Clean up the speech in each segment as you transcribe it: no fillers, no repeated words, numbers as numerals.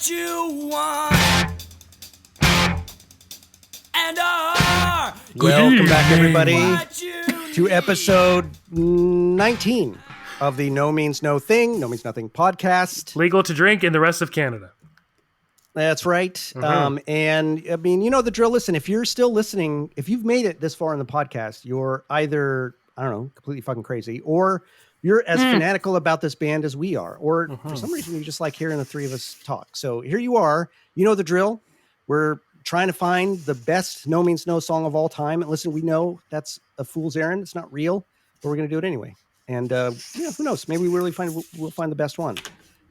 what you want and are. Welcome back, everybody, What you to episode 19 of the No Means No Thing, No Means Nothing podcast. Legal to drink in the rest of Canada. That's right. And I mean, you know the drill. Listen, if you're still listening, if you've made it this far in the podcast, you're either, I don't know, completely fucking crazy, or you're as fanatical about this band as we are, or for some reason you just like hearing the three of us talk. So here you are. You know the drill. We're trying to find the best No Means No song of all time. And listen, we know that's a fool's errand. It's not real, but we're going to do it anyway. And who knows? Maybe we'll find the best one.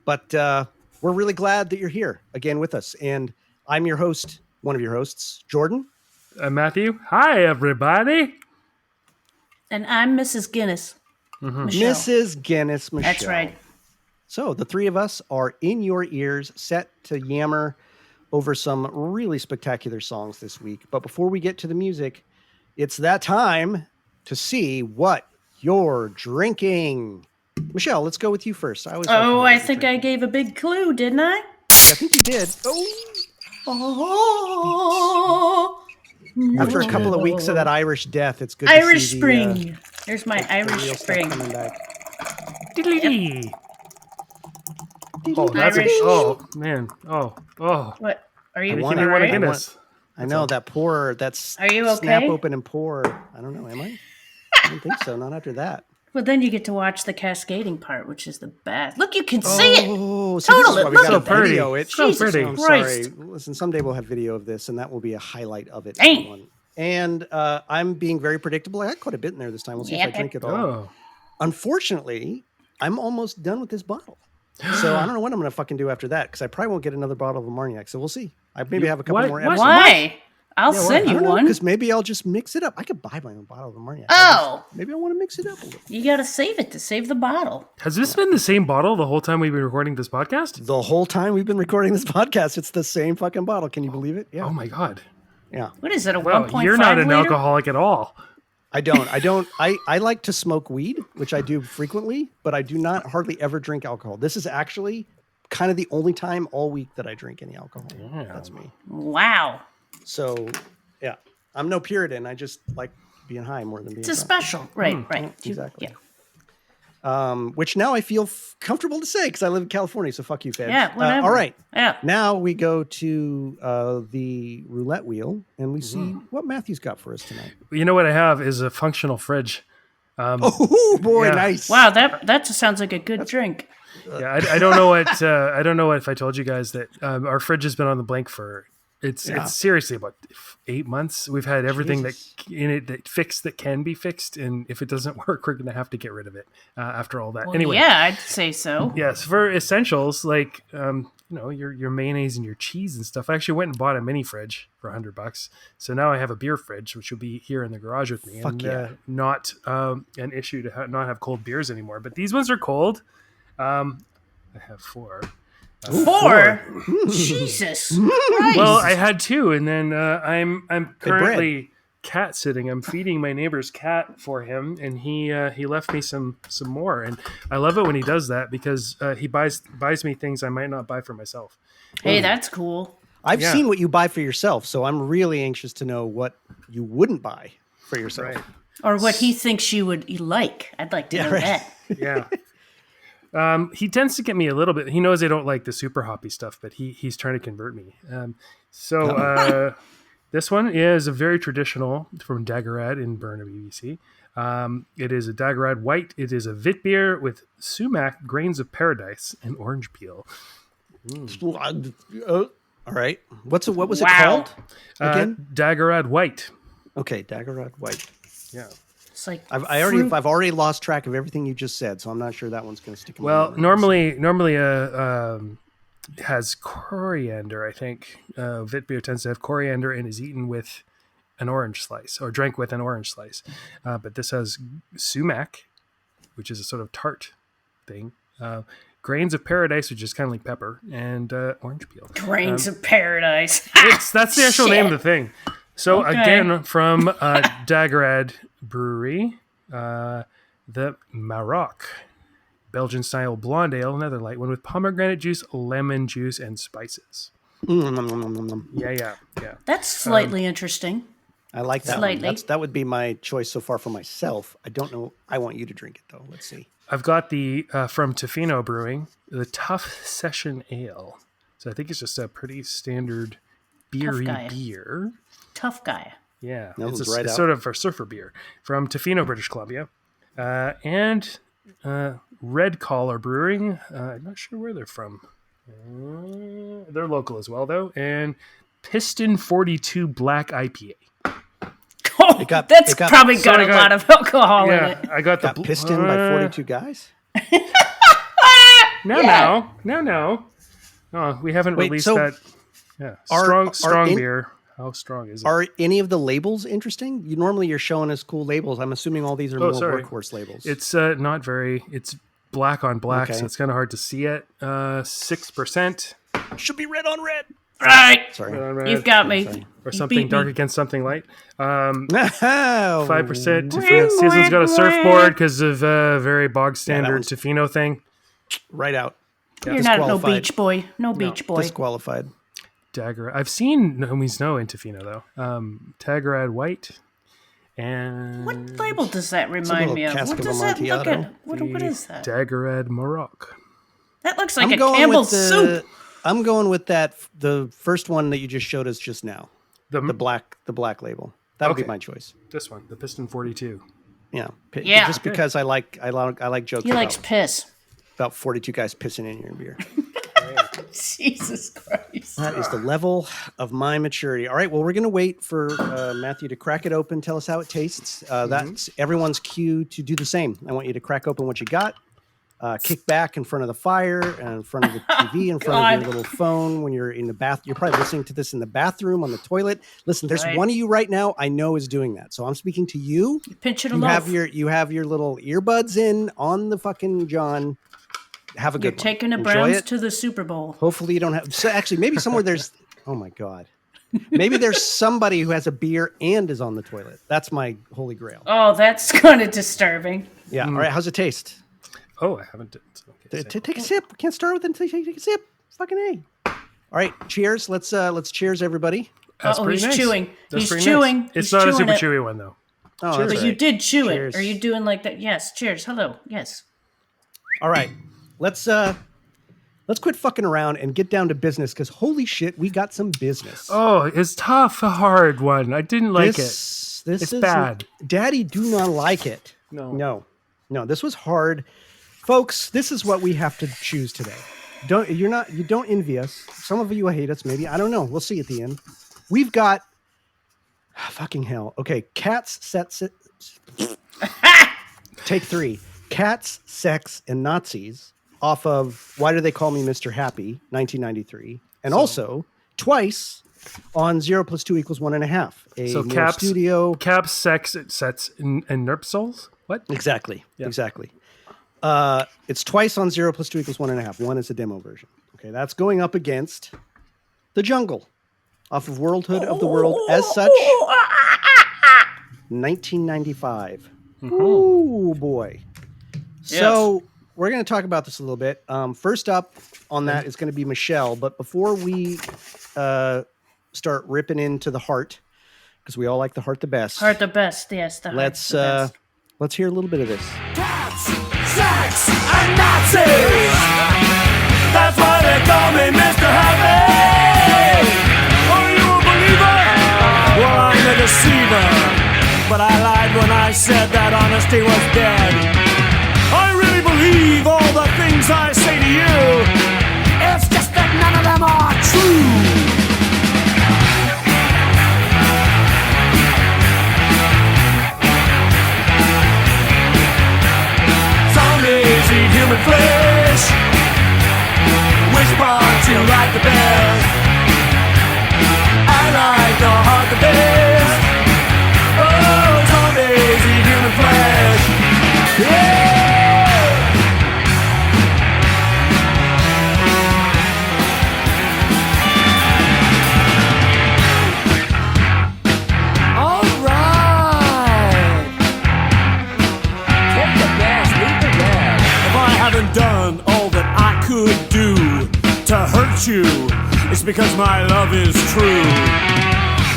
But we're really glad that you're here again with us. And I'm your host, one of your hosts, Jordan. Matthew. Hi, everybody. And I'm Mrs. Guinness. Michelle. Mrs. Guinness, Michelle. That's right. So the three of us are in your ears, set to yammer over some really spectacular songs this week. But before we get to the music, it's that time to see what you're drinking. Michelle, let's go with you first. I think I gave a big clue, didn't I? I think you did. Oh. After a couple of weeks of that Irish death, it's good Irish to see Spring. There's my the Irish real stuff Spring. coming back. Diddly-dee. Oh, that's Irish. oh man. Oh. What? Are you I Give want me it. one alright? of Guinness. I know that pour. That's Are you snap okay? open and pour. I don't know. Am I? I don't think so. Not after that. Well, then you get to watch the cascading part, which is the best. Look, you can see it. Oh, Totally. we Look got at to video that. it. So Jesus pretty. I'm Christ. sorry. Listen, someday we'll have video of this, and that will be a highlight of it. Dang. everyone. And I'm being very predictable. I got quite a bit in there this time. We'll see if I Yeah. drink it all. Oh. Unfortunately, I'm almost done with this bottle. So I don't know what I'm going to fucking do after that, because I probably won't get another bottle of Armagnac. So we'll see. I maybe have a couple what? more What? episodes. Why? I'll Yeah, send I you don't know, one. because maybe I'll just mix it up. I could buy my own bottle of Armagnac. Oh, Maybe I want to mix it up a little. you got to save it to save the bottle. Has this been the same bottle the whole time we've been recording this podcast? The whole time we've been recording this podcast, it's the same fucking bottle. Can you believe it? Yeah. Oh my god. Yeah. What is it, a Well, 1.5 you're not an liter? alcoholic at all. I like to smoke weed, which I do frequently, but I do not hardly ever drink alcohol. This is actually kind of the only time all week that I drink any alcohol. Yeah. That's me. Wow. So, yeah, I'm no Puritan. I just like being high more than being It's a drunk. special. Right. You- Exactly. Yeah. Which now I feel comfortable to say because I live in California. So fuck you, feds. Yeah, whatever. All right. Yeah. Now we go to the roulette wheel and we see what Matthew's got for us tonight. You know what I have is a functional fridge. Oh boy, Yeah. nice. Wow, that just sounds like a good drink. Yeah, I don't know what I don't know what if I told you guys that our fridge has been on the blank for it's seriously about 8 months. We've had everything Jesus. that in it that can be fixed, and if it doesn't work, we're gonna have to get rid of it after all that. Well, Anyway, yeah, I'd say so. yes, for essentials like your mayonnaise and your cheese and stuff. I actually went and bought a mini fridge for $100. So now I have a beer fridge, which will be here in the garage with me, Fuck and yeah. not an issue to not have cold beers anymore. But these ones are cold. I have 4. 4? Jesus Christ. Well, I had 2, and then I'm currently cat sitting. I'm feeding my neighbor's cat for him, and he left me some more, and I love it when he does that because he buys me things I might not buy for myself. Hey, that's cool. I've Yeah. seen what you buy for yourself, so I'm really anxious to know what you wouldn't buy for yourself. Right. Or what he thinks you would like. I'd like to know right. that. Yeah. He tends to get me a little bit. He knows I don't like the super hoppy stuff, but he's trying to convert me. This one is a very traditional from Daggerad in Burnaby, BC. It is a Daggerad White. It is a Vit beer with sumac, grains of paradise, and orange peel. All right. What was it Wow. called again? Daggerad White. Okay, Daggerad White. Yeah. It's like I've fruit. already lost track of everything you just said, so I'm not sure that one's going to stick in my Well, memory. normally has coriander. I think Vit beer tends to have coriander and is eaten with an orange slice or drank with an orange slice. But this has sumac, which is a sort of tart thing. Grains of paradise, which is kind of like pepper, and orange peel. Grains of paradise. That's the actual name of the thing. So Okay. again, from Daggerad Brewery, the Maroc Belgian style blonde ale, another light one with pomegranate juice, lemon juice, and spices. Yeah. That's slightly interesting. I like that Slightly. one. That would be my choice so far for myself. I don't know. I want you to drink it though. Let's see. I've got the from Tofino Brewing, the Tough Session Ale. So I think it's just a pretty standard beery beer. Tough guy. Yeah, That was it's right out. sort of a surfer beer from Tofino, British Columbia, and Red Collar Brewing. I'm not sure where they're from. They're local as well, though. And Piston 42 Black IPA. Oh, that's probably got a lot of alcohol in it. I got the pistoned by 42 guys. No. Oh, we haven't released so that. Yeah, strong beer. How strong is it? Are any of the labels interesting? You're showing us cool labels. I'm assuming all these are more workhorse labels. It's not very. It's black on black, Okay. so it's kind of hard to see it. 6%. Should be red on red. Right. Sorry. Red on red. You've got me. Or You something beat dark me. against something light. 5%. 5%. Tofino. Season's got a surfboard because of a very bog standard one's- Tofino thing. Right out. You're not no Disqualified. beach boy. No beach boy. Disqualified. Dagger. I've seen No Means No in Tofino though. Tagarad White. And What label does that a remind little me of? cask What of does that look Amontillado. at? What is that? Dagarad Maroc. That looks like a Campbell's soup. I'm going with that. The first one that you just showed us just now. The black label. That would be Okay. my choice. This one, the Piston 42. Yeah. Yeah. Just because I like jokes He likes piss. about 42 guys pissing in your beer. Jesus Christ. That is the level of my maturity. All right. Well, we're going to wait for Matthew to crack it open, tell us how it tastes. That's everyone's cue to do the same. I want you to crack open what you got. Kick back in front of the fire and in front of the TV, in front of your little phone when you're in the bath. You're probably listening to this in the bathroom, on the toilet. Listen, there's one of you right now I know is doing that. So I'm speaking to you. Pinch it You aloft. you have your little earbuds in on the fucking John. Have a good You're taking the Enjoy Browns it. to the Super Bowl. Hopefully you don't have. So actually, maybe somewhere there's. Oh my god. Maybe there's somebody who has a beer and is on the toilet. That's my holy grail. Oh, that's kind of disturbing. Yeah. All right. How's it taste? Oh, I haven't. Okay, Take a sip. Can't start with until you take a sip. Fucking A. All right. Cheers. Let's cheers, everybody. That's Uh-oh, pretty he's nice. chewing. That's He's pretty chewing. Nice. It's He's not a chewing super it. chewy one though. Oh, But that's you right. did chew Cheers. it. Are you doing like that? Yes. Cheers. Hello. Yes. All right. Let's quit fucking around and get down to business because holy shit, we got some business. Oh, it's tough. A hard one. I didn't like it. This It's is bad. Daddy, do not like it. No. This was hard, folks. This is what we have to choose today. You don't envy us. Some of you hate us, maybe. I don't know. We'll see at the end. We've got fucking hell. Okay, cats, sets. Take 3. Cats, Sex, and Nazis off of Why Do They Call Me Mr. Happy, 1993, and also twice on 0 + 2 = 1.5. So more caps, studio. caps, sex, sets, and NERPSOLs? What? Exactly. It's twice on 0 + 2 = 1.5. One is a demo version. Okay, that's going up against The Jungle off of Worldhood of the World as such, 1995. Ooh, boy. So we're going to talk about this a little bit. First up on that is going to be Michelle. But before we start ripping into the heart, because we all like the heart the best. Heart the best. Yes. The Let's heart's the best. let's hear a little bit of this. Cats, sex, and Nazis. That's why they call me Mr. Happy. Are you a believer? Well, I'm a deceiver. But I lied when I said that honesty was dead. I really believe all the things I say to you. It's just that none of them are true. Zombies eat human flesh, which part you like the best? I like the heart the best. Oh, zombies eat human flesh. Yeah! All right. Take the best, leave the rest. If I haven't you. It's because my love is true.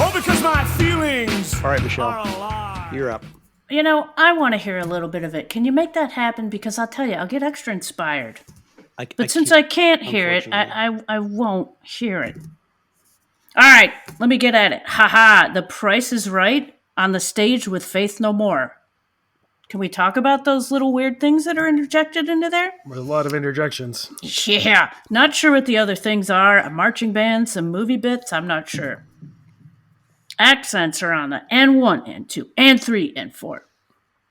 Or because my feelings All right, Michelle, are alive. you're up. I want to hear a little bit of it. Can you make that happen? Because I'll tell you, I'll get extra inspired. But since I can't hear it, I won't hear it. All right, let me get at it. Haha, The Price is Right on the stage with Faith No More. Can we talk about those little weird things that are interjected into there? With a lot of interjections. Yeah, not sure what the other things are. A marching band, some movie bits, I'm not sure. Accents are on the N1, N2, N3, N4.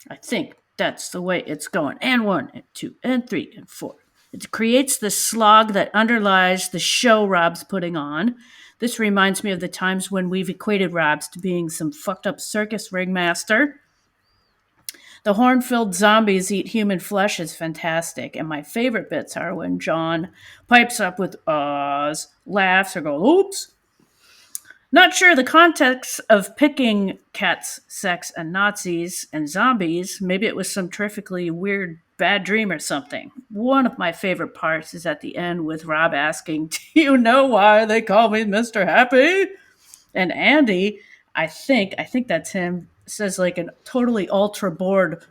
I think that's the way it's going. N1, N2, N3, N4. It creates the slog that underlies the show Rob's putting on. This reminds me of the times when we've equated Rob's to being some fucked up circus ringmaster. The horn-filled zombies eat human flesh is fantastic, and my favorite bits are when John pipes up with ahs, laughs, or goes, oops. Not sure the context of picking cats, sex, and Nazis and zombies. Maybe it was some terrifically weird bad dream or something. One of my favorite parts is at the end with Rob asking, do you know why they call me Mr. Happy? And Andy, I think that's him, says like a totally ultra bored,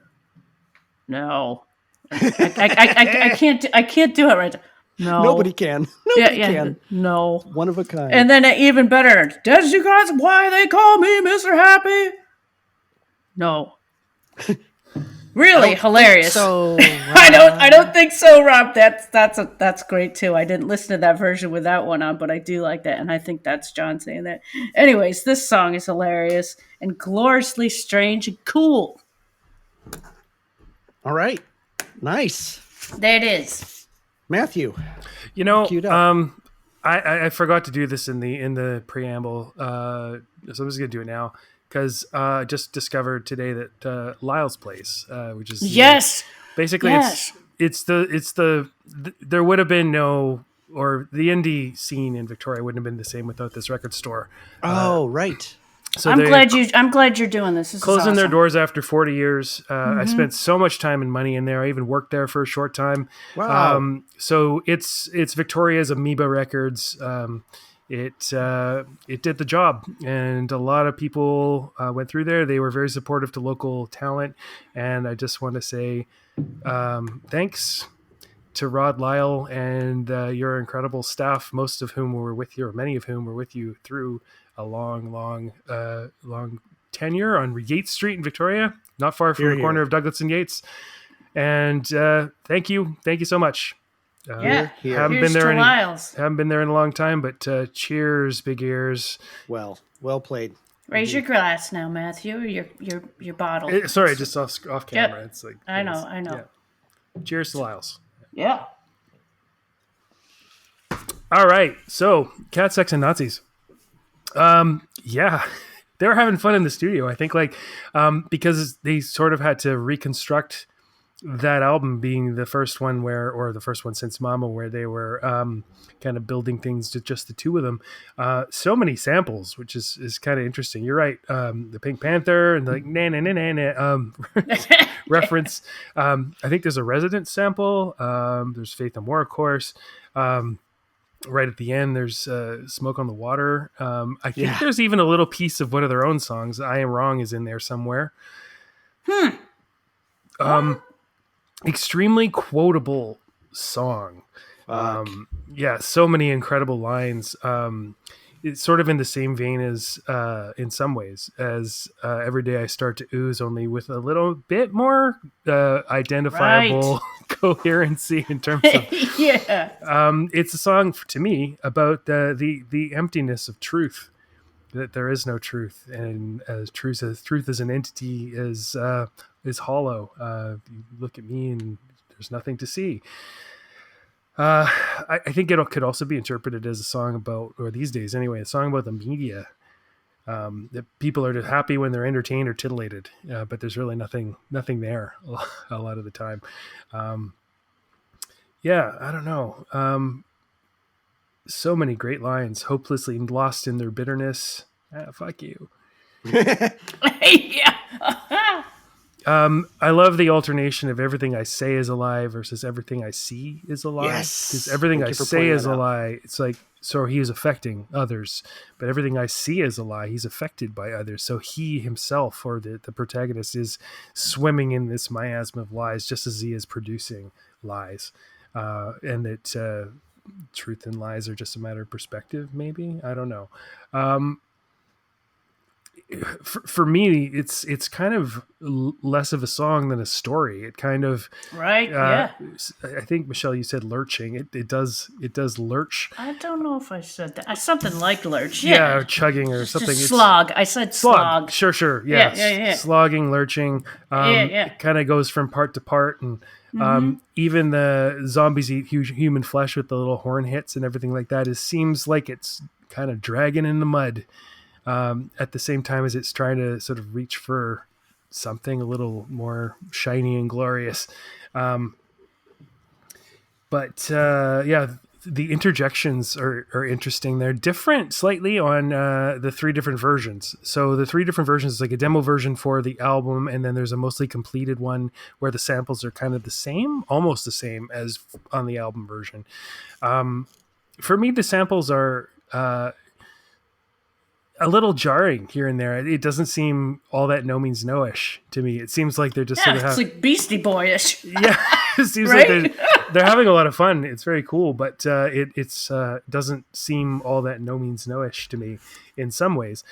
no. I can't do it right. No. Nobody can. Nobody can. No. One of a kind. And then even better, does you guys why they call me Mr. Happy? No. Really hilarious. So I don't think so, Rob. That's great too. I didn't listen to that version with that one on, but I do like that, and I think that's John saying that. Anyways, this song is hilarious and gloriously strange and cool. all right. Nice. There it is. Matthew. Queued up. I forgot to do this in the preamble, so I'm just gonna do it now because I just discovered today that Lyle's Place, which is basically it's the there would have been no, or the indie scene in Victoria wouldn't have been the same without this record store. Oh, right. So I'm glad you're doing this. This closing is their awesome. doors after 40 years. I spent so much time and money in there. I even worked there for a short time. Wow. So it's Victoria's Amoeba Records. It did the job, and a lot of people went through there. They were very supportive to local talent, and I just want to say thanks to Rod Lyle and your incredible staff, most of whom were with you, or many of whom were with you through a long tenure on Yates Street in Victoria, not far from the corner of Douglas and Yates. And thank you so much. Haven't been there in a long time, but cheers, big ears. Well played. Raise your glass now, Matthew. Your bottle. Sorry, just off camera. Yep. It's like I know. Yeah. Cheers to Lyles. Yeah. All right, so cat, sex, and Nazis. Yeah, they were having fun in the studio. I think because they sort of had to reconstruct that album being the first one or the first one since Mama, where they were kind of building things to just the two of them. So many samples, which is kind of interesting. You're right. The Pink Panther and the reference. I think there's a Resident sample. There's Faith No More, of course. Right at the end, there's Smoke on the Water. I think there's even a little piece of one of their own songs. I Am Wrong is in there somewhere. Extremely quotable song. So many incredible lines. It's sort of in the same vein as, in some ways, as Every Day I Start to Ooze, only with a little bit more identifiable coherency in terms of... it's a song, to me, about the emptiness of truth, that there is no truth, and as truth as an entity is hollow. You look at me and there's nothing to see. I think it could also be interpreted as a song about, or these days anyway, a song about the media. That people are happy when they're entertained or titillated, but there's really nothing there a lot of the time. I don't know. So many great lines. Hopelessly lost in their bitterness. Fuck you. I love the alternation of everything I say is a lie versus everything I see is a lie. Yes. Because everything Thank I you for say pointing is that a out. lie. It's like, so he is affecting others, but everything I see is a lie. He's affected by others. So he himself, or the protagonist, is swimming in this miasma of lies, just as he is producing lies. And that truth and lies are just a matter of perspective, maybe. I don't know. For me, it's kind of less of a song than a story. It kind of, Right? uh, Yeah. I think Michelle, you said lurching. It does lurch. I don't know if I said that. Something like lurch. Yeah, Yeah. or chugging or something. Just It's slog. I said slog. Sure. Yeah, Yeah, yeah, yeah. slogging, lurching. Yeah. It kind of goes from part to part, and even the zombies eat huge human flesh with the little horn hits and everything like that. It seems like it's kind of dragging in the mud. At the same time as it's trying to sort of reach for something a little more shiny and glorious. Yeah, the interjections are interesting. They're different slightly on the three different versions. So the three different versions is like a demo version for the album, and then there's a mostly completed one where the samples are kind of the same, almost the same as on the album version. For me, the samples are a little jarring here and there. It doesn't seem all that no means no-ish to me. It seems like they're just Yeah, sort of it's like Beastie Boyish. yeah, it seems Right? like they're having a lot of fun. It's very cool, but it's doesn't seem all that no means no-ish to me in some ways.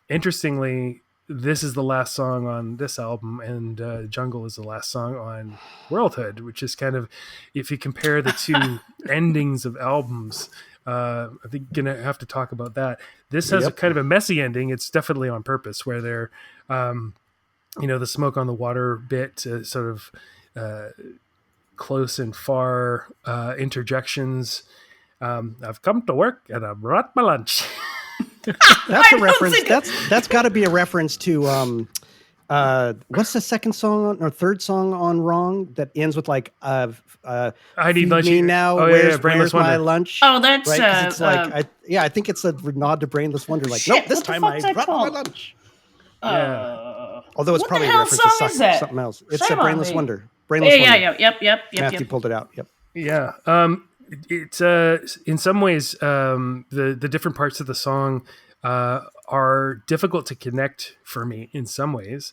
Interestingly, this is the last song on this album, and Jungle is the last song on Worldhood, which is kind of, if you compare the two endings of albums, I think you're gonna have to talk about that. This has a kind of a messy ending. It's definitely on purpose, where they're, the smoke on the water bit, sort of close and far interjections. I've come to work and I've brought my lunch. That's a reference. That's got to be a reference to what's the second song or third song on Wrong that ends with like I need feed lunch me now. Oh, where's Brainless my Wonder. lunch? Oh, that's right. 'Cause it's like I think it's a nod to Brainless Wonder. Like, Shit, nope, this what the time fuck's I that brought my called? lunch. Yeah. Although it's what probably the a hell reference song to is that? something else. It's Shame a on Brainless me. Wonder. Brainless Wonder. Yep. Matthew pulled it out. Yep. Yeah. It's in some ways, the different parts of the song are difficult to connect for me in some ways.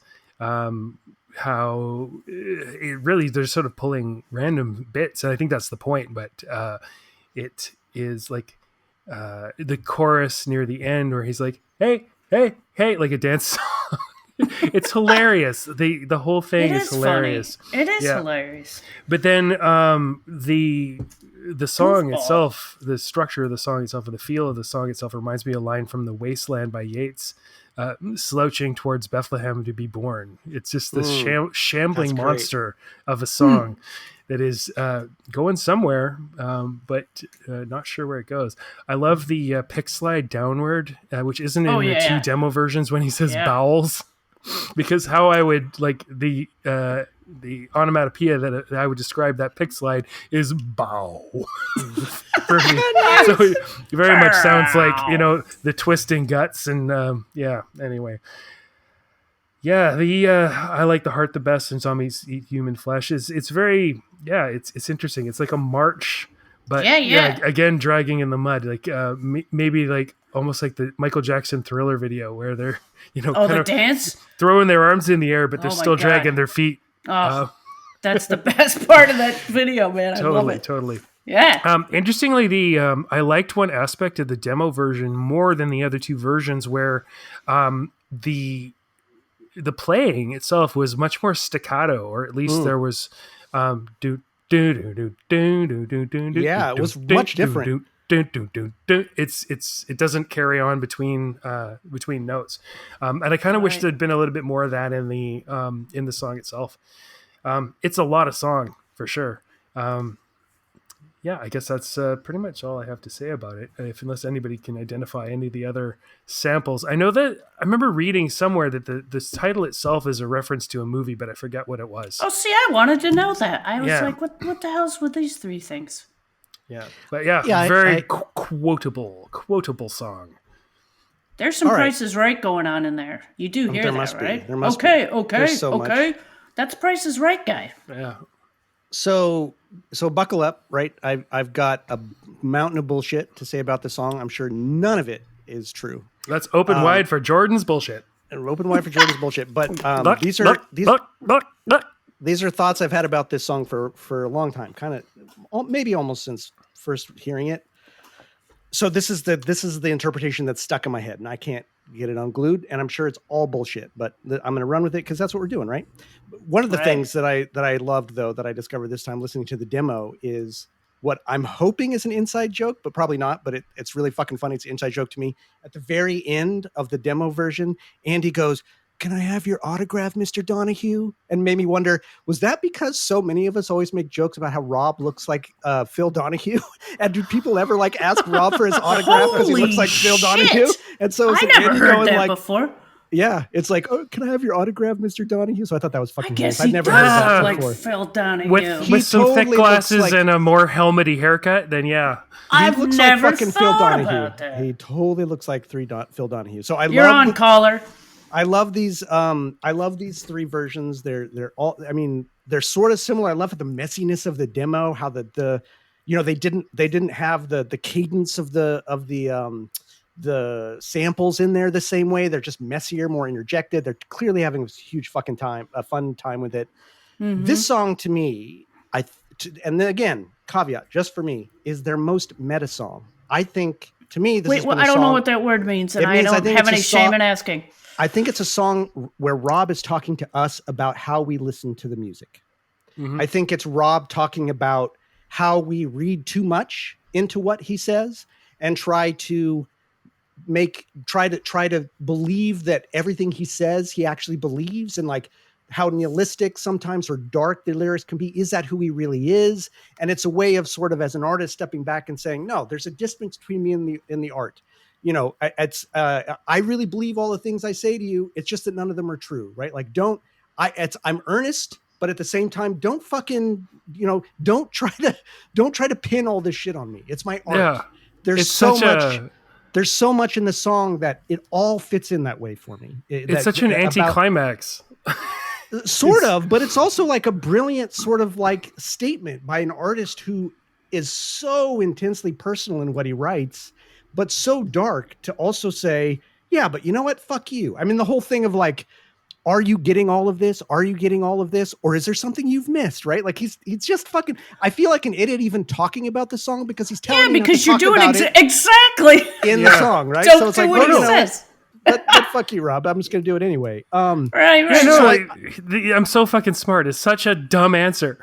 How it really, they're sort of pulling random bits, and I think that's the point. But it is like the chorus near the end where he's like, "Hey, like a dance song." It's hilarious. The whole thing is hilarious. Funny. It is hilarious. But then the song Goofball. itself, the structure of the song itself, or the feel of the song itself, reminds me of a line from The Wasteland by Yeats, slouching towards Bethlehem to be born. It's just this shambling monster of a song that is going somewhere, but not sure where it goes. I love the pick slide downward, which isn't in the two demo versions when he says bowels. Because how I would like the onomatopoeia that I would describe that pick slide is bow for me. So it very much sounds like, the twisting guts and anyway. Yeah, I like the heart the best and zombies eat human flesh. It's very it's interesting. It's like a march, but again dragging in the mud, like maybe like almost like the Michael Jackson Thriller video where they're kind the of dance, throwing their arms in the air, but they're still dragging their feet. That's the best part of that video, man. I love it. Totally. Yeah. Interestingly, I liked one aspect of the demo version more than the other two versions, where the playing itself was much more staccato, or at least there was it was much different. It doesn't carry on between notes, and I kind of wish there'd been a little bit more of that in the song itself. It's a lot of song for sure. I guess that's pretty much all I have to say about it. Unless anybody can identify any of the other samples. I know that I remember reading somewhere that the title itself is a reference to a movie, but I forget what it was. Oh, see, I wanted to know that. I was like, what the hell's with these three things? Yeah, but very quotable song. There's some All right. Price is Right going on in there. You do hear There that, must be. right? There must be. Okay. There's so okay. much. That's Price is Right guy. Yeah. So buckle up, right? I've got a mountain of bullshit to say about the song. I'm sure none of it is true. Let's open wide for Jordan's bullshit. And open wide for Jordan's bullshit. But these are thoughts I've had about this song for a long time, kind of maybe almost since first hearing it. So this is the interpretation that's stuck in my head, and I can't get it unglued. And I'm sure it's all bullshit, but I'm going to run with it because that's what we're doing, right? One of the things that I loved, though, that I discovered this time listening to the demo is what I'm hoping is an inside joke, but probably not. But it's really fucking funny. It's an inside joke to me. At the very end of the demo version, Andy goes, "Can I have your autograph, Mr. Donahue?" And made me wonder, was that because so many of us always make jokes about how Rob looks like Phil Donahue? And do people ever like ask Rob for his autograph because he looks like Phil Donahue? And so I never heard that before. Yeah, it's like, "Oh, can I have your autograph, Mr. Donahue?" So I thought that was fucking. I guess I've he never heard that like before. Phil Donahue. With some totally thick glasses looks like- and a more helmety haircut, then yeah. I've He looks never like fucking Phil thought Donahue. about that. He totally looks like Phil Donahue. So You're on, caller. I love these. I love these three versions. They're all. I mean, they're sort of similar. I love the messiness of the demo. How the they didn't have the cadence of the samples in there the same way. They're just messier, more interjected. They're clearly having a huge fucking fun time with it. Mm-hmm. This song to me, and then again, caveat just for me, is their most meta song. I think to me, this is. I don't know what that word means, and I don't have any shame in asking. I think it's a song where Rob is talking to us about how we listen to the music. Mm-hmm. I think it's Rob talking about how we read too much into what he says and try to believe that everything he says, he actually believes, and like how nihilistic sometimes or dark the lyrics can be. Is that who he really is? And it's a way of sort of, as an artist, stepping back and saying, no, there's a distance between me and the art. You know, I really believe all the things I say to you. It's just that none of them are true, right? Like, I'm earnest, but at the same time, don't fucking, don't try to pin all this shit on me. It's my art. Yeah. There's so much in the song that it all fits in that way for me. It's such an anticlimax. Sort of, but it's also like a brilliant sort of like statement by an artist who is so intensely personal in what he writes, but so dark to also say, yeah, but you know what? Fuck you. I mean, the whole thing of like, are you getting all of this? Are you getting all of this? Or is there something you've missed? Right? Like he's just fucking, I feel like an idiot even talking about the song because he's telling me because you're doing exactly in the song, right? Don't so it's like, he says. But fuck you, Rob. I'm just going to do it anyway. Right. Yeah, no, I'm so fucking smart. It's such a dumb answer.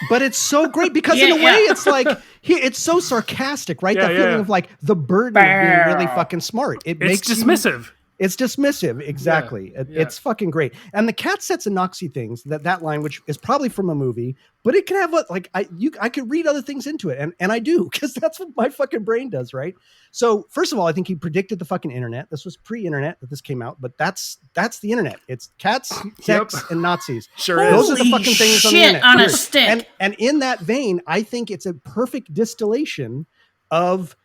But it's so great because in a way it's like, it's so sarcastic, right? That feeling of like the burden of being really fucking smart. It's dismissive. It's dismissive. Exactly. Yeah. It's fucking great. And the cat sets and Noxie things, that line, which is probably from a movie, but it can have I could read other things into it. And I do, because that's what my fucking brain does. Right. So first of all, I think he predicted the fucking internet. This was pre-internet that this came out, but that's the internet. It's cats, sex, and Nazis. Sure Those is. are the fucking things on the internet. On a stick. And in that vein, I think it's a perfect distillation of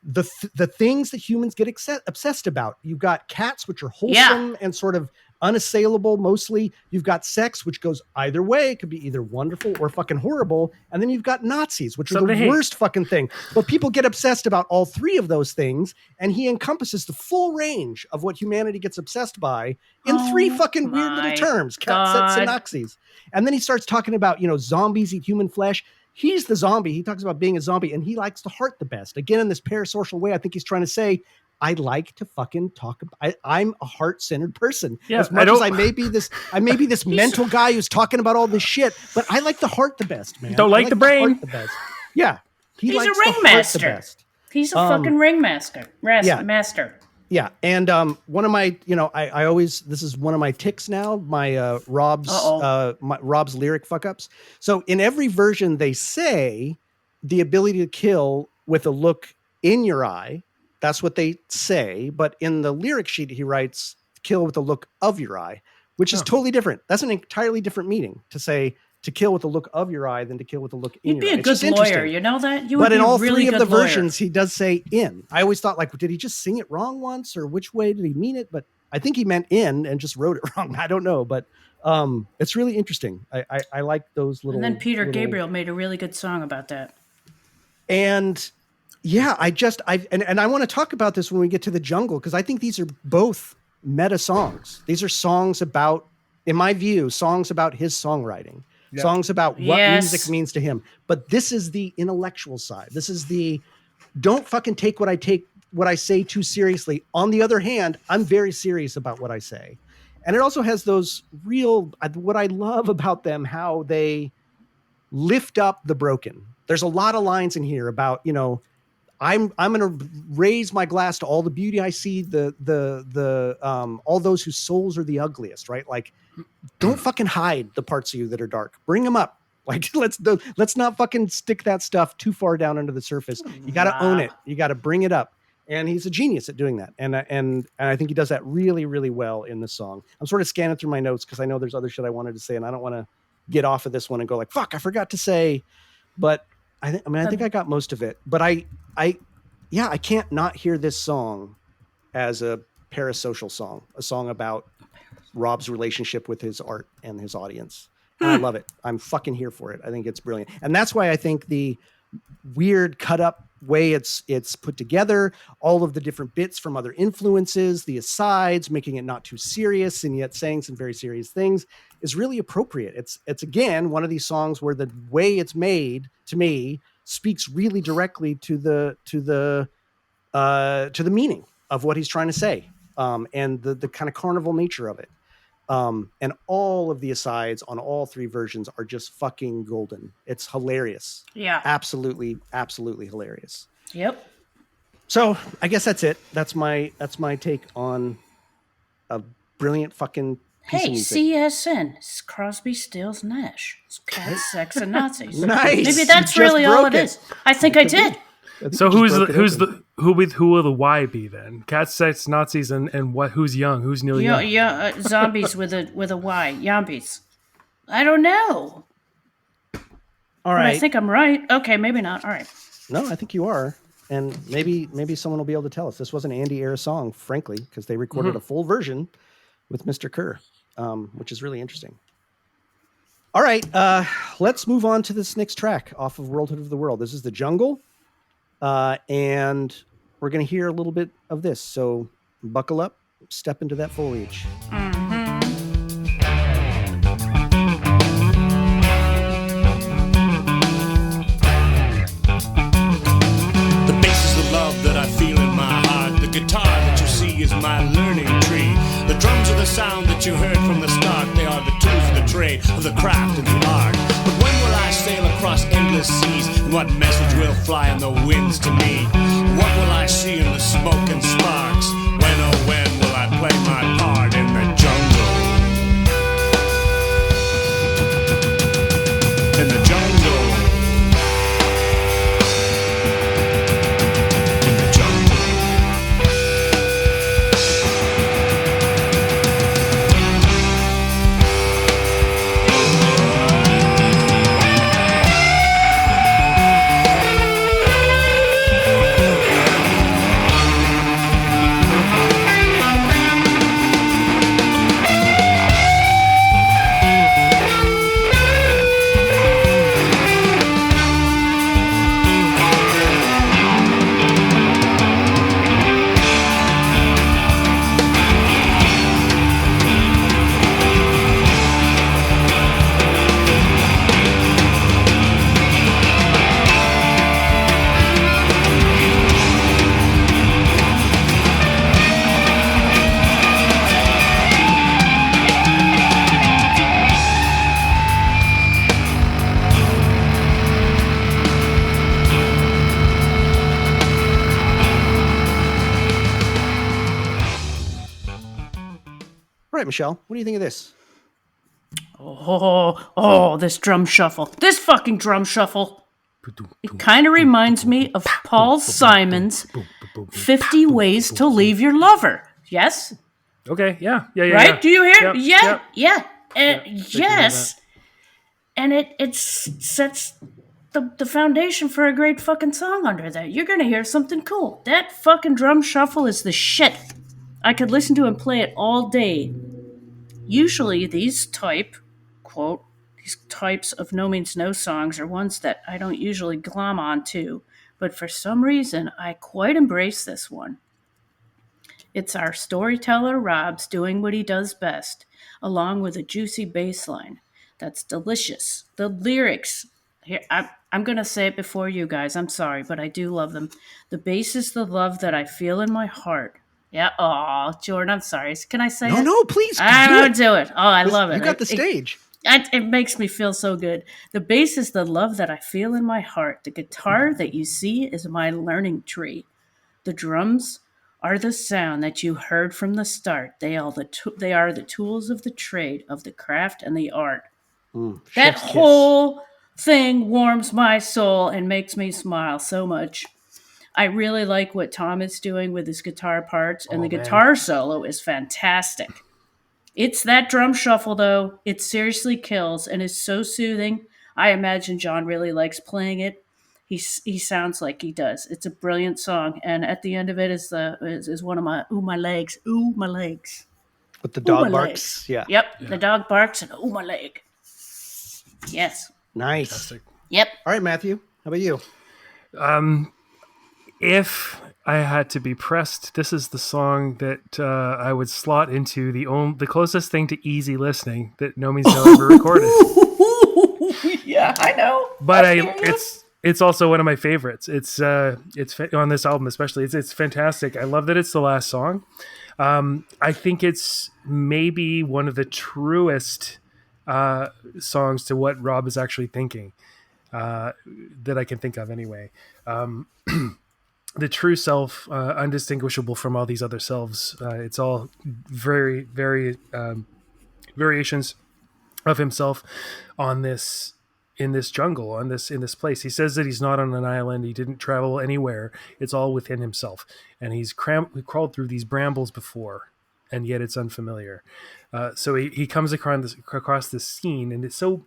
the things that humans get obsessed about. You've got cats, which are wholesome and sort of unassailable mostly. You've got sex, which goes either way. It could be either wonderful or fucking horrible. And then you've got Nazis, which are the worst fucking thing. But people get obsessed about all three of those things. And he encompasses the full range of what humanity gets obsessed by in three fucking weird little terms: cat, sex, and Nazis. And then he starts talking about, zombies eat human flesh. He's the zombie. He talks about being a zombie, and he likes to heart the best. Again, in this parasocial way, I think he's trying to say, I like to fucking talk about, I'm a heart-centered person. Yeah, as much as I may be this mental guy who's talking about all this shit, but I like the heart the best, man. Don't like the brain. The best. Yeah. He's a ringmaster. He's a fucking ringmaster. Master. Yeah. And one of my, I always, this is one of my tics now, my Rob's lyric fuck ups. So in every version, they say the ability to kill with a look in your eye. That's what they say. But in the lyric sheet, he writes kill with a look of your eye, which is totally different. That's an entirely different meaning to say to kill with the look of your eye than to kill with the look in You'd your eye. be a good lawyer, you know that? You would But in be a all really three of good the lawyer. versions, he does say in. I always thought, like, did he just sing it wrong once, or which way did he mean it? But I think he meant in and just wrote it wrong. I don't know, but it's really interesting. I like those little. And then Peter little, Gabriel made a really good song about that. And yeah, I want to talk about this when we get to the jungle, because I think these are both meta songs. These are songs about, in my view, songs about his songwriting, songs about what music means to him. But this is the intellectual side. This is the don't fucking take what I say too seriously. On the other hand, I'm very serious about what I say. And it also has those real, what I love about them, how they lift up the broken. There's a lot of lines in here about, you know, I'm going to raise my glass to all the beauty I see, all those whose souls are the ugliest, right? Like, don't fucking hide the parts of you that are dark. Bring them up. Like, let's not fucking stick that stuff too far down under the surface. You got to own it. You got to bring it up. And he's a genius at doing that. And I think he does that really, really well in this song. I'm sort of scanning through my notes because I know there's other shit I wanted to say, and I don't want to get off of this one and go like, fuck, I forgot to say. But I think I got most of it. But I can't not hear this song as a parasocial song, a song about Rob's relationship with his art and his audience. And I love it. I'm fucking here for it. I think it's brilliant. And that's why I think the weird cut up way it's put together, all of the different bits from other influences, the asides, making it not too serious and yet saying some very serious things, is really appropriate. It's again one of these songs where the way it's made, to me, speaks really directly to the meaning of what he's trying to say, and the kind of carnival nature of it. And all of the asides on all three versions are just fucking golden. It's hilarious. Yeah. Absolutely, absolutely hilarious. Yep. So I guess that's it. That's my take on a brilliant fucking piece of music. CSN. It's Crosby, Stills, Nash. It's Cat, Sex, and Nazis. Nice. Maybe that's really all it is. I think I did. So who will the Y be then? Cat, Sex, Nazis, and what? Who's young? Who's Neil Young? Yeah, zombies with a Y. Yombies. I don't know. All right. I think I'm right. Okay, maybe not. All right. No, I think you are. And maybe someone will be able to tell us. This was an Andy era song, frankly, because they recorded a full version with Mr. Kerr, which is really interesting. All right, let's move on to this next track off of Worldhood of the World. This is The Jungle. And we're going to hear a little bit of this. So buckle up, step into that foliage. The basis of love that I feel in my heart, the guitar that you see is my learning tree. The drums are the sound that you heard from the start. They are the tools of the trade, of the craft and the art. But when will I sail across endless seas? And what message will fly on the winds to me? What will I see in the smoke and sparks? When, oh when will I play my part in the jungle? In the jungle. In the jungle. All right, Michelle, what do you think of this? Oh, this drum shuffle. This fucking drum shuffle. It kind of reminds me of Paul Simon's 50 Ways to Leave Your Lover. Yes? Okay, yeah. Right? Yeah. Do you hear? Yep, Yeah. yep. Yes. and it sets the foundation for a great fucking song under that. You're gonna hear something cool. That fucking drum shuffle is the shit. I could listen to him play it all day. Usually these types of No Means No songs are ones that I don't usually glom onto, but for some reason I quite embrace this one. It's our storyteller Rob's doing what he does best, along with a juicy bass line that's delicious. The lyrics, here I'm gonna say it before you guys. I'm sorry, but I do love them. The bass is the love that I feel in my heart. Yeah. Oh, Jordan, I'm sorry. Can I say it? No, please. I'm gonna do it. Oh, I love it. You got the stage. It makes me feel so good. The bass is the love that I feel in my heart. The guitar that you see is my learning tree. The drums are the sound that you heard from the start. They are the tools of the trade, of the craft and the art. That whole thing warms my soul and makes me smile so much. I really like what Tom is doing with his guitar parts, and the guitar solo is fantastic. It's that drum shuffle, though. It seriously kills and is so soothing. I imagine John really likes playing it. He sounds like he does. It's a brilliant song, and at the end of it is one of my ooh my legs, With the dog barks. Yeah. Yep, the dog barks and ooh my leg. Yes. Nice. Fantastic. Yep. All right, Matthew. How about you? If I had to be pressed, this is the song that I would slot into the closest thing to easy listening that No Means No ever recorded. Yeah, I know. But it's also one of my favorites. It's on this album especially. It's fantastic. I love that it's the last song. I think it's maybe one of the truest songs to what Rob is actually thinking that I can think of anyway. The true self, undistinguishable from all these other selves. It's all very, very variations of himself in this jungle, in this place. He says that he's not on an island. He didn't travel anywhere. It's all within himself, and he crawled through these brambles before, and yet it's unfamiliar. So he comes across this scene, and it's so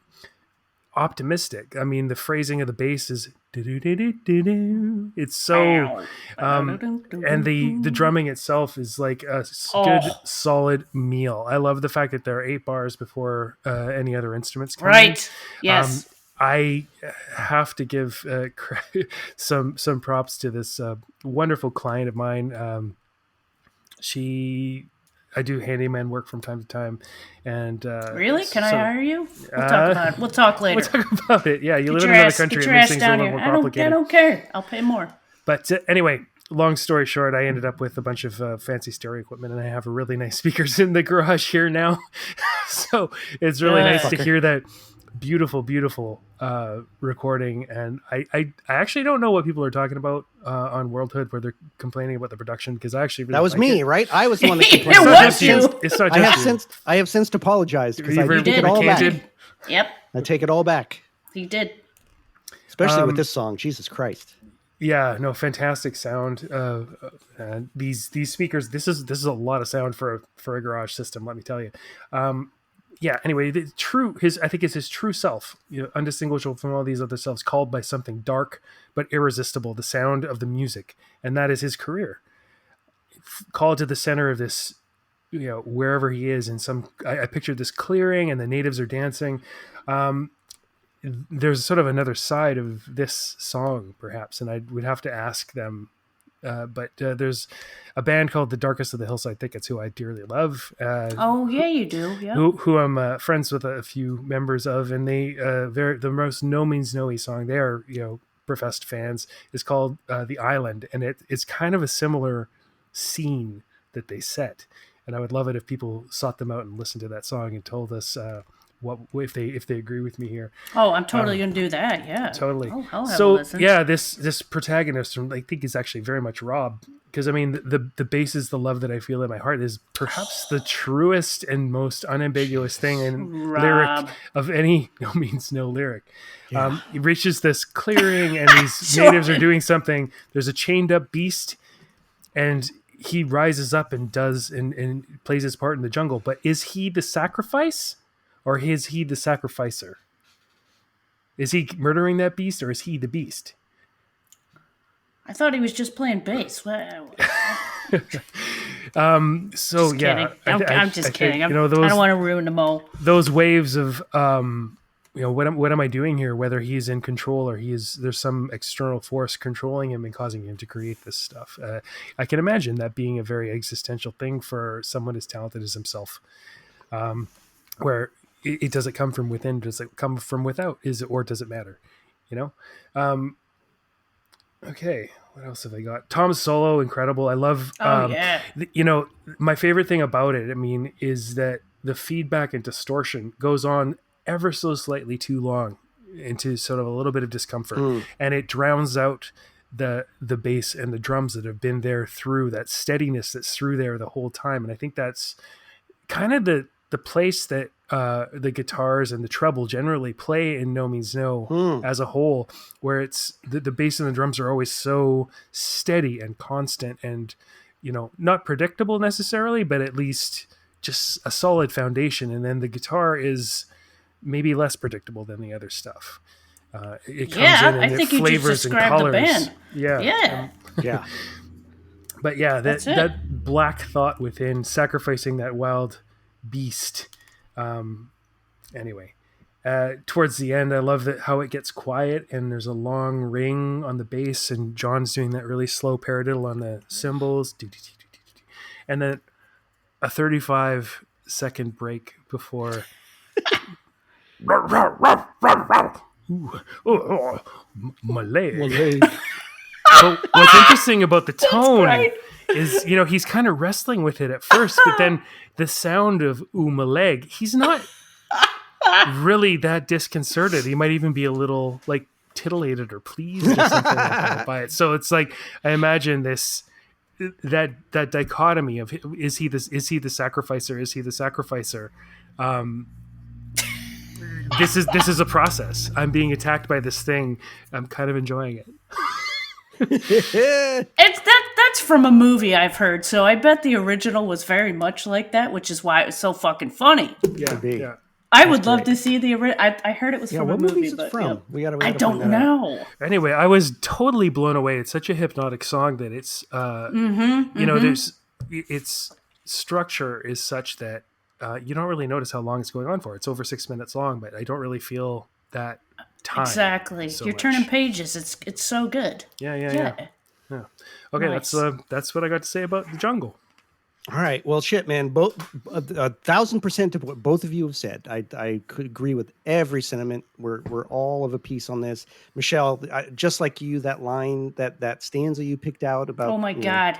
optimistic. I mean, the phrasing of the bass is it's so and the drumming itself is like a good solid meal. I love the fact that there are 8 bars before any other instruments come in. Yes. I have to give some props to this wonderful client of mine. I do handyman work from time to time, and really, can I hire you? We'll talk about it. We'll talk later. We'll talk about it. Yeah, you live in another country, it makes things a little more complicated. I don't care. I'll pay more. But anyway, long story short, I ended up with a bunch of fancy stereo equipment, and I have a really nice speakers in the garage here now. So it's really nice to hear that beautiful recording. And I actually don't know what people are talking about on Worldhood where they're complaining about the production, because I actually really that was like me, it. right? I was the one that complained. It's not just you. I have since apologized because I take it all recanted? back. Yep, I take it all back, he did. especially with this song. Jesus Christ! Yeah, no, fantastic sound. These speakers. This is a lot of sound for a garage system. Let me tell you. Yeah. Anyway, I think it's his true self, undistinguishable from all these other selves, called by something dark but irresistible. The sound of the music, and that is his career. Called to the center of this, wherever he is. I pictured this clearing, and the natives are dancing. There's sort of another side of this song, perhaps, and I would have to ask them. But there's a band called the Darkest of the Hillside Thickets, who I dearly love. Oh yeah, you do. Yeah. Who I'm friends with a few members of, and they the most No Means No song. They are professed fans. Is called The Island, and it's kind of a similar scene that they set. And I would love it if people sought them out and listened to that song and told us what if they agree with me here. Oh, I'm totally gonna do that. Yeah, totally. I'll have a listen. Yeah, this protagonist from, I think, is actually very much Rob, because I mean the bass is the love that I feel in my heart is perhaps the truest and most unambiguous thing in lyric of any No Means No lyric. Yeah. He reaches this clearing, and these natives are doing something. There's a chained up beast, and he rises up and does and plays his part in the jungle. But is he the sacrifice? Or is he the sacrificer? Is he murdering that beast, or is he the beast? I thought he was just playing bass. Well, So just yeah, kidding. I'm just kidding. think, I don't want to ruin the mo. those waves of what am I doing here? Whether he's in control or there's some external force controlling him and causing him to create this stuff. I can imagine that being a very existential thing for someone as talented as himself. Where it does it come from within? Does it come from without? Or does it matter? Okay, what else have I got? Tom's solo, incredible. I love. Yeah. My favorite thing about it, is that the feedback and distortion goes on ever so slightly too long into sort of a little bit of discomfort, and it drowns out the bass and the drums that have been there through that steadiness that's through there the whole time. And I think that's kind of the place that the guitars and the treble generally play in No Means No as a whole, where it's the bass and the drums are always so steady and constant and, not predictable necessarily, but at least just a solid foundation. And then the guitar is maybe less predictable than the other stuff. It comes in and I think it you just flavors and described colors. the band. Yeah. Yeah. But yeah, That's it. that black thought within, sacrificing that wild beast. Anyway, towards the end, I love how it gets quiet and there's a long ring on the bass, and John's doing that really slow paradiddle on the cymbals, and then a 35-second break before. My leg. So what's interesting about the tone is, he's kind of wrestling with it at first, but then the sound of "ooh, my leg," he's not really that disconcerted. He might even be a little like titillated or pleased or something like that by it. So it's like, I imagine that dichotomy of, is he the sacrificer? Is he the sacrificer? This is a process. I'm being attacked by this thing. I'm kind of enjoying it. That's from a movie I've heard, so I bet the original was very much like that, which is why it was so fucking funny. Yeah. I would love to see the original. I heard it was from a what movie, movie is but it from? We gotta I don't find that out. know. Anyway, I was totally blown away. It's such a hypnotic song that it's there's its structure is such that you don't really notice how long it's going on for. It's over 6 minutes long, but I don't really feel that time. Exactly. So You're much. turning pages. It's so good. Yeah. Okay, Nice. that's what I got to say about the jungle. All right. Well, shit, man. Both 1,000% of what both of you have said. I could agree with every sentiment. We're all of a piece on this. Michelle, just like you, that line, that stanza you picked out about. Oh my God.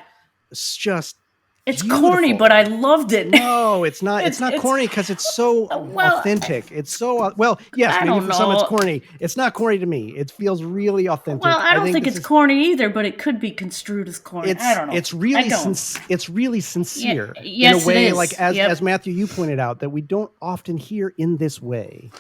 It's just. It's beautiful. corny, but I loved it. No, it's not. It's not corny because it's so authentic. It's so yes. I Maybe don't for some it's know. corny. It's not corny to me. It feels really authentic. Well, I don't think this it's is- corny either, but it could be construed as corny. I don't know. It's really I don't. it's really sincere yes, in a way, it is. like Yep. as Matthew you pointed out, that we don't often hear in this way.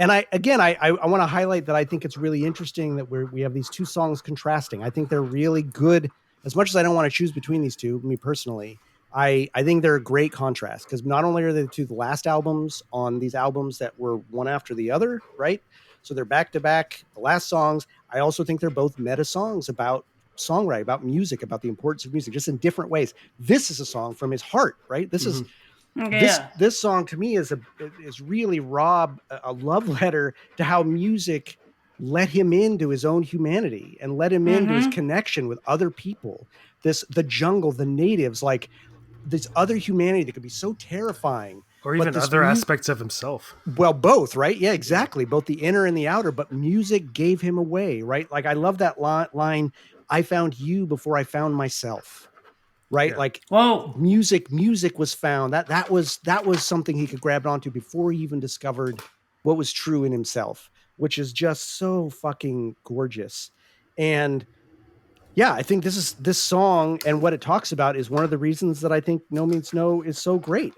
And I want to highlight that I think it's really interesting that we have these two songs contrasting. I think they're really good. As much as I don't want to choose between these two, me personally, I think they're a great contrast, because not only are they the last albums on these albums that were one after the other, right? So they're back to back, the last songs. I also think they're both meta songs about songwriting, about music, about the importance of music, just in different ways. This is a song from his heart, right? This is this song to me is really Rob a love letter to how music let him into his own humanity and let him into his connection with other people. The jungle, the natives, like this other humanity that could be so terrifying. Or even other aspects of himself. Well, both, right? Yeah, exactly. Both the inner and the outer, but music gave him away, right? Like, I love that line, I found you before I found myself, right? Yeah. Like, Whoa. music was found. That was something he could grab onto before he even discovered what was true in himself, which is just so fucking gorgeous. And yeah, I think this song and what it talks about is one of the reasons that I think No Means No is so great.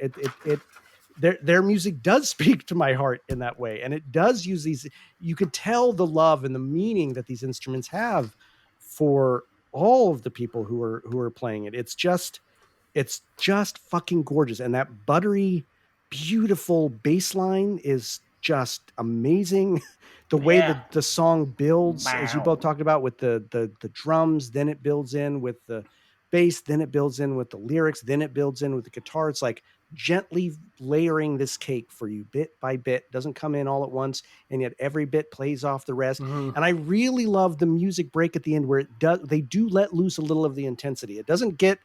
Their music does speak to my heart in that way, and it does use these. You could tell the love and the meaning that these instruments have for all of the people who are playing it. It's just fucking gorgeous, and that buttery, beautiful bass line is just amazing. The way Yeah. that the song builds, as you both talked about, with the drums, then it builds in with the bass, then it builds in with the lyrics, then it builds in with the guitar. It's like gently layering this cake for you bit by bit. Doesn't come in all at once, and yet every bit plays off the rest. And I really love the music break at the end where they do let loose a little of the intensity. It doesn't get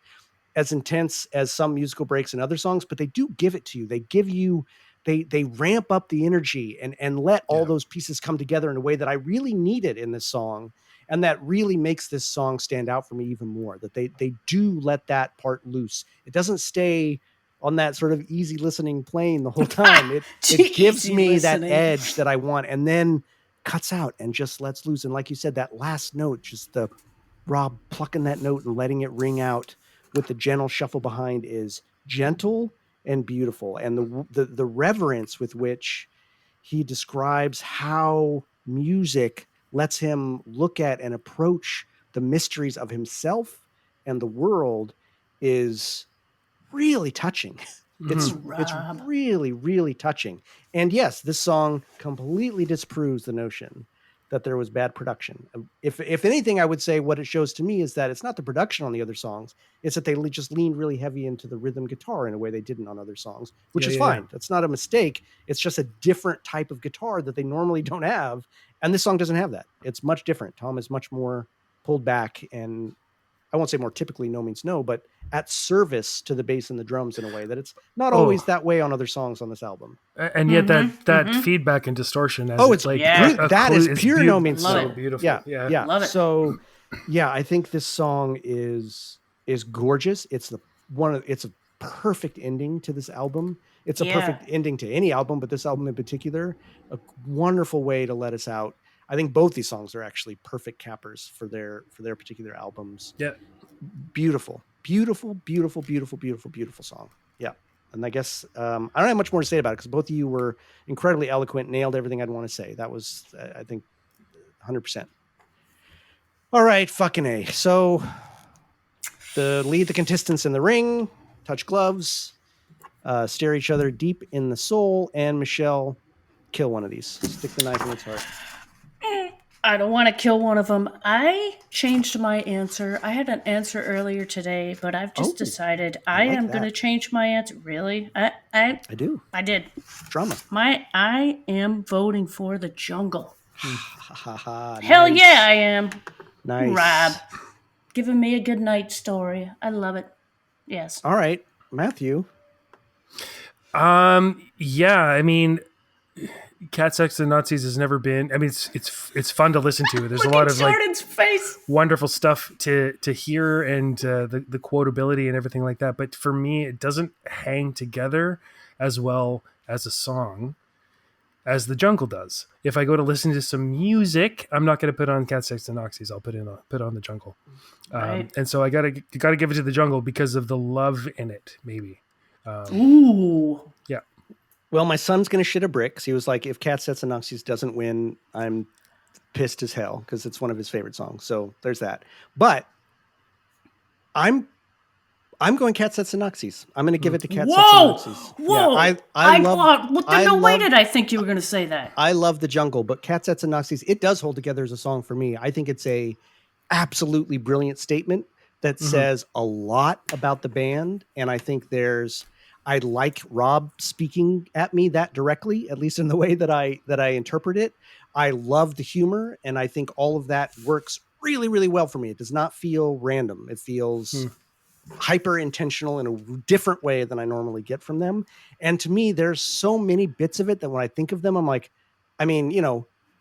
as intense as some musical breaks in other songs, but they do give it to you. They give you, they ramp up the energy and let all those pieces come together in a way that I really needed in this song. And that really makes this song stand out for me even more, that they do let that part loose. It doesn't stay on that sort of easy listening plane the whole time. It gives me that edge that I want, and then cuts out and just lets loose. And like you said, that last note, just the Rob plucking that note and letting it ring out with the gentle shuffle behind is gentle and beautiful. And the reverence with which he describes how music lets him look at and approach the mysteries of himself and the world is really touching. It's really, really touching. And yes, this song completely disproves the notion that there was bad production. If anything, I would say what it shows to me is that it's not the production on the other songs. It's that they just leaned really heavy into the rhythm guitar in a way they didn't on other songs, which is fine. That's not a mistake. It's just a different type of guitar that they normally don't have. And this song doesn't have that. It's much different. Tom is much more pulled back, and I won't say more typically, no means no, but at service to the bass and the drums in a way that it's not always that way on other songs on this album. And yet that feedback and distortion. It's like, that is pure no means so no. beautiful. Yeah. Love it. So I think this song is gorgeous. It's it's a perfect ending to this album. It's a perfect ending to any album, but this album in particular, a wonderful way to let us out. I think both these songs are actually perfect cappers for their particular albums. Yeah. Beautiful song. Yeah. And I guess I don't have much more to say about it because both of you were incredibly eloquent, nailed everything I'd want to say. That was, I think, 100%. All right, fucking A. So the contestants in the ring, touch gloves, stare each other deep in the soul, and Michelle, kill one of these. Stick the knife in its heart. I don't want to kill one of them. I changed my answer. I had an answer earlier today, but I've just decided I am going to change my answer. Really? I do. I did. Drama. I am voting for the jungle. Hell yeah, I am. Nice. Rob, giving me a good night story. I love it. Yes. All right, Matthew. Yeah, I mean, Cat Sex and Nazis has never been. I mean, it's fun to listen to. There's a lot of Jordan's face. Wonderful stuff to hear, and the quotability and everything like that. But for me, it doesn't hang together as well as a song as the jungle does. If I go to listen to some music, I'm not going to put on Cat Sex and Nazis. I'll put on the jungle. Right. And so I gotta give it to the jungle because of the love in it. Maybe. Ooh. Yeah. Well, my son's going to shit a brick. So he was like, if Cat Sets and Nazis doesn't win, I'm pissed as hell because it's one of his favorite songs. So there's that. But I'm going Cat Sets and Nazis. I'm going to give it to Cat Sets and Nazis. Whoa! Yeah, I love. No way did I think you were going to say that. I love the jungle, but Cat Sets and Nazis, it does hold together as a song for me. I think it's a absolutely brilliant statement that says a lot about the band, and I think I like Rob speaking at me that directly, at least in the way that I interpret it. I love the humor, and I think all of that works really, really well for me. It does not feel random. It feels hyper intentional in a different way than I normally get from them. And to me, there's so many bits of it that when I think of them, I'm like, I mean,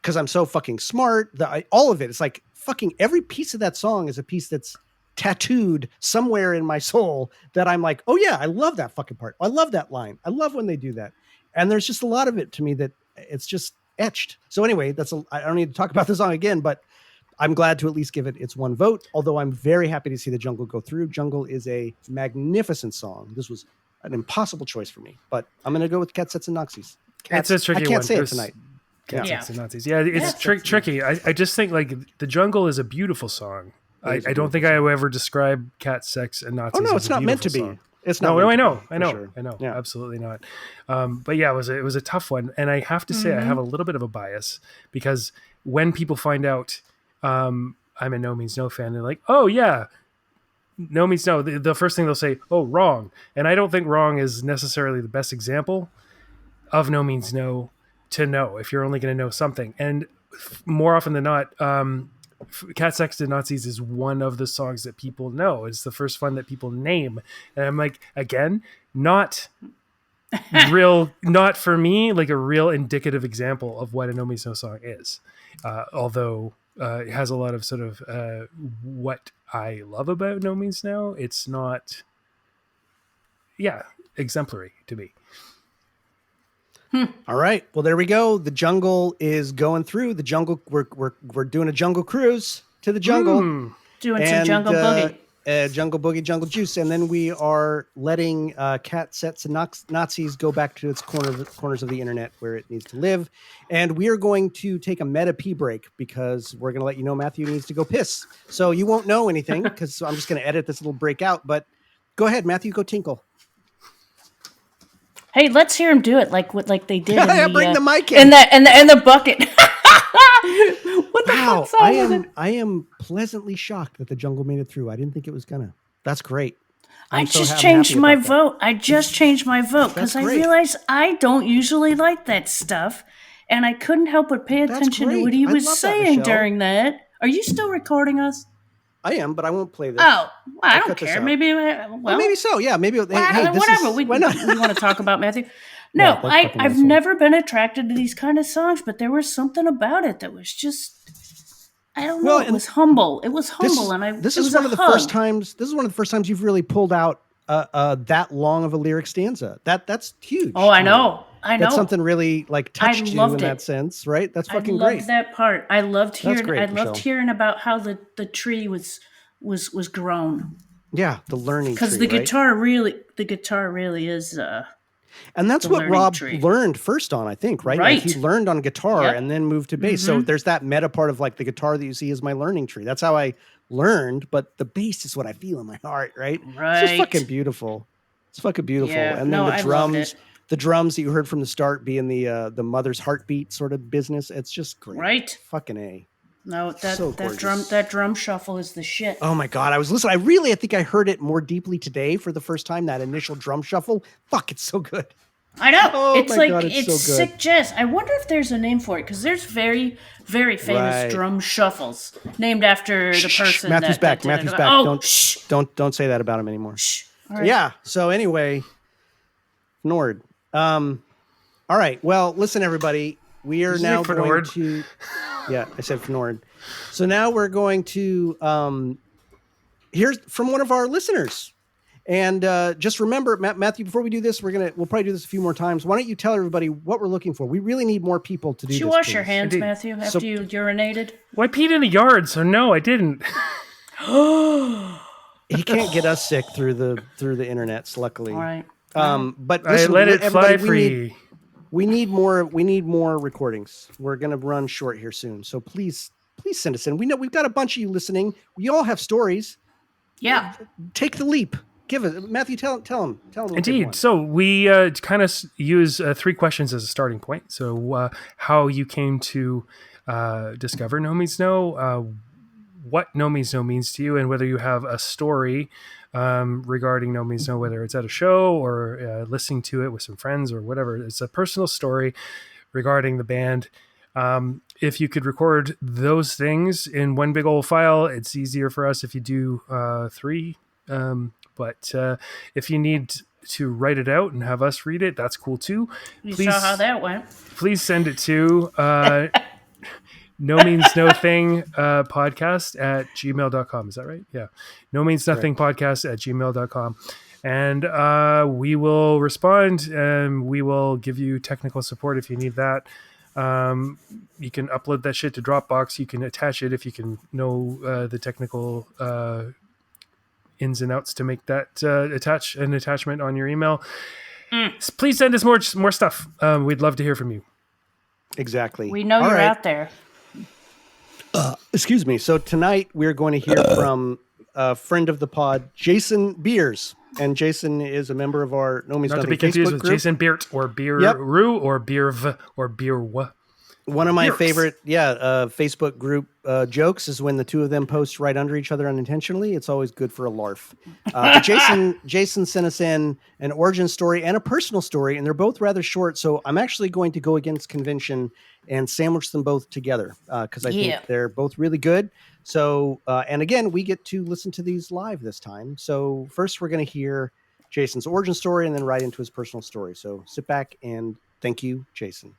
because I'm so fucking smart, all of it, it's like fucking every piece of that song is a piece that's tattooed somewhere in my soul that I'm like, oh yeah, I love that fucking part. I love that line. I love when they do that. And there's just a lot of it to me that it's just etched. So anyway, I don't need to talk about the song again, but I'm glad to at least give it its one vote. Although I'm very happy to see the jungle go through. Jungle is a magnificent song. This was an impossible choice for me, but I'm going to go with Cat Sets and Nazis. It's a tricky one. I can't say it tonight. Cat Sets and Nazis. Yeah, it's tricky. I just think like the jungle is a beautiful song. I don't think I would ever describe Cat Sex and Nazis. Oh no, as it's not meant to be. Song. It's not. No, meant I to know, be, I for know, sure. I know. Yeah. Absolutely not. But yeah, it was a tough one, and I have to say I have a little bit of a bias because when people find out I'm a No Means No fan, they're like, oh yeah, No Means No. The first thing they'll say, oh, wrong, and I don't think wrong is necessarily the best example of No Means No to know if you're only going to know something, and more often than not. Cat Sex to Nazis is one of the songs that people know. It's the first one that people name. And I'm like, again, not for me, like a real indicative example of what a No Means No song is. Although it has a lot of sort of what I love about No Means No. It's not, exemplary to me. All right. Well, there we go. The jungle is going through the jungle. We're doing a jungle cruise to the jungle. Doing some jungle boogie. Jungle boogie, jungle juice, and then we are letting Cat Sets and Nazis go back to its corners of the internet where it needs to live. And we are going to take a meta pee break because we're going to let you know Matthew needs to go piss. So you won't know anything because I'm just going to edit this little break out. But go ahead, Matthew, go tinkle. Hey, let's hear him do it like they did. Bring the mic in. And the bucket. What the Wow, fuck song was it? I am pleasantly shocked that the jungle made it through. I didn't think it was gonna. That's great. I just changed my vote. I just changed my vote because I realized I don't usually like that stuff, and I couldn't help but pay attention to what he was saying during that. Are you still recording us? I am, but I won't play this. Oh, well, I don't care. Maybe, maybe so. Yeah, maybe. Hey, whatever. Why not? We want to talk about Matthew. No, I've never been attracted to these kind of songs, but there was something about it that was just, I don't know. It was humble. It was humble, This is one of the first times you've really pulled out that long of a lyric stanza. That's huge. Oh, I know. That's something really like touched you in that sense, right? That's fucking great. I loved that part. I loved hearing about how the tree was grown. Yeah, the learning tree. Because the guitar really is. And that's what Rob learned first on, I think, right? Right. Like he learned on guitar and then moved to bass. So there's that meta part of like the guitar that you see is my learning tree. That's how I learned, but the bass is what I feel in my heart, right? Right. It's just fucking beautiful. It's fucking beautiful. Yeah, and then the drums that you heard from the start being the mother's heartbeat sort of business. It's just great. Right. Fucking A. No, that drum shuffle is the shit. Oh my God. I think I heard it more deeply today for the first time, that initial drum shuffle. Fuck, it's so good. I know. Oh it's my like, God, it's so sick jazz. I wonder if there's a name for it, because there's very, very famous drum shuffles named after the person. Matthew's back. Matthew's back. Oh, don't say that about him anymore. Right. Yeah. So anyway, Nord. All right. Well, listen, everybody. We are now going to. Yeah, I said Nord. So now we're going to hear from one of our listeners. And just remember, Matthew, before we do this, we'll probably do this a few more times. Why don't you tell everybody what we're looking for? We really need more people to do this. Did you wash your hands, Matthew, after you urinated? Well, I peed in the yard, so no, I didn't. He can't get us sick through the internet, luckily. All right. But listen, I let it fly free. We need more recordings. We're gonna run short here soon. So please send us in. We know we've got a bunch of you listening. We all have stories. Yeah. Take the leap. Give it, Matthew. Tell him. Indeed. So we kind of use 3 questions as a starting point. So how you came to discover No Means No, what No Means No means to you, and whether you have a story regarding No Means No, whether it's at a show or listening to it with some friends or whatever. It's a personal story regarding the band. If you could record those things in one big old file, it's easier for us if you do 3. But if you need to write it out and have us read it, that's cool too. You saw how that went. Please send it to No Means No Thing podcast at gmail.com. Is that right? Yeah. No Means Nothing podcast at gmail.com. And we will respond, and we will give you technical support if you need that. You can upload that shit to Dropbox. You can attach it if you can know the technical ins and outs to make that attach an attachment on your email. Please send us more stuff. We'd love to hear from you. Exactly. We know you're out there. Excuse me. So tonight we're going to hear from a friend of the pod, Jason Beers. and Jason is a member of our No Means Not to Nothing be confused Facebook with group. Jason Beert or Beer Yep. Rue or Beer V or Beer W. One of my Beers. favorite, Facebook group jokes is when the two of them post right under each other unintentionally. It's always good for a larf. But Jason sent us in an origin story and a personal story, and they're both rather short. So I'm actually going to go against convention and sandwich them both together because I think they're both really good. So, and again, we get to listen to these live this time. So first, we're going to hear Jason's origin story and then right into his personal story. So sit back and thank you, Jason.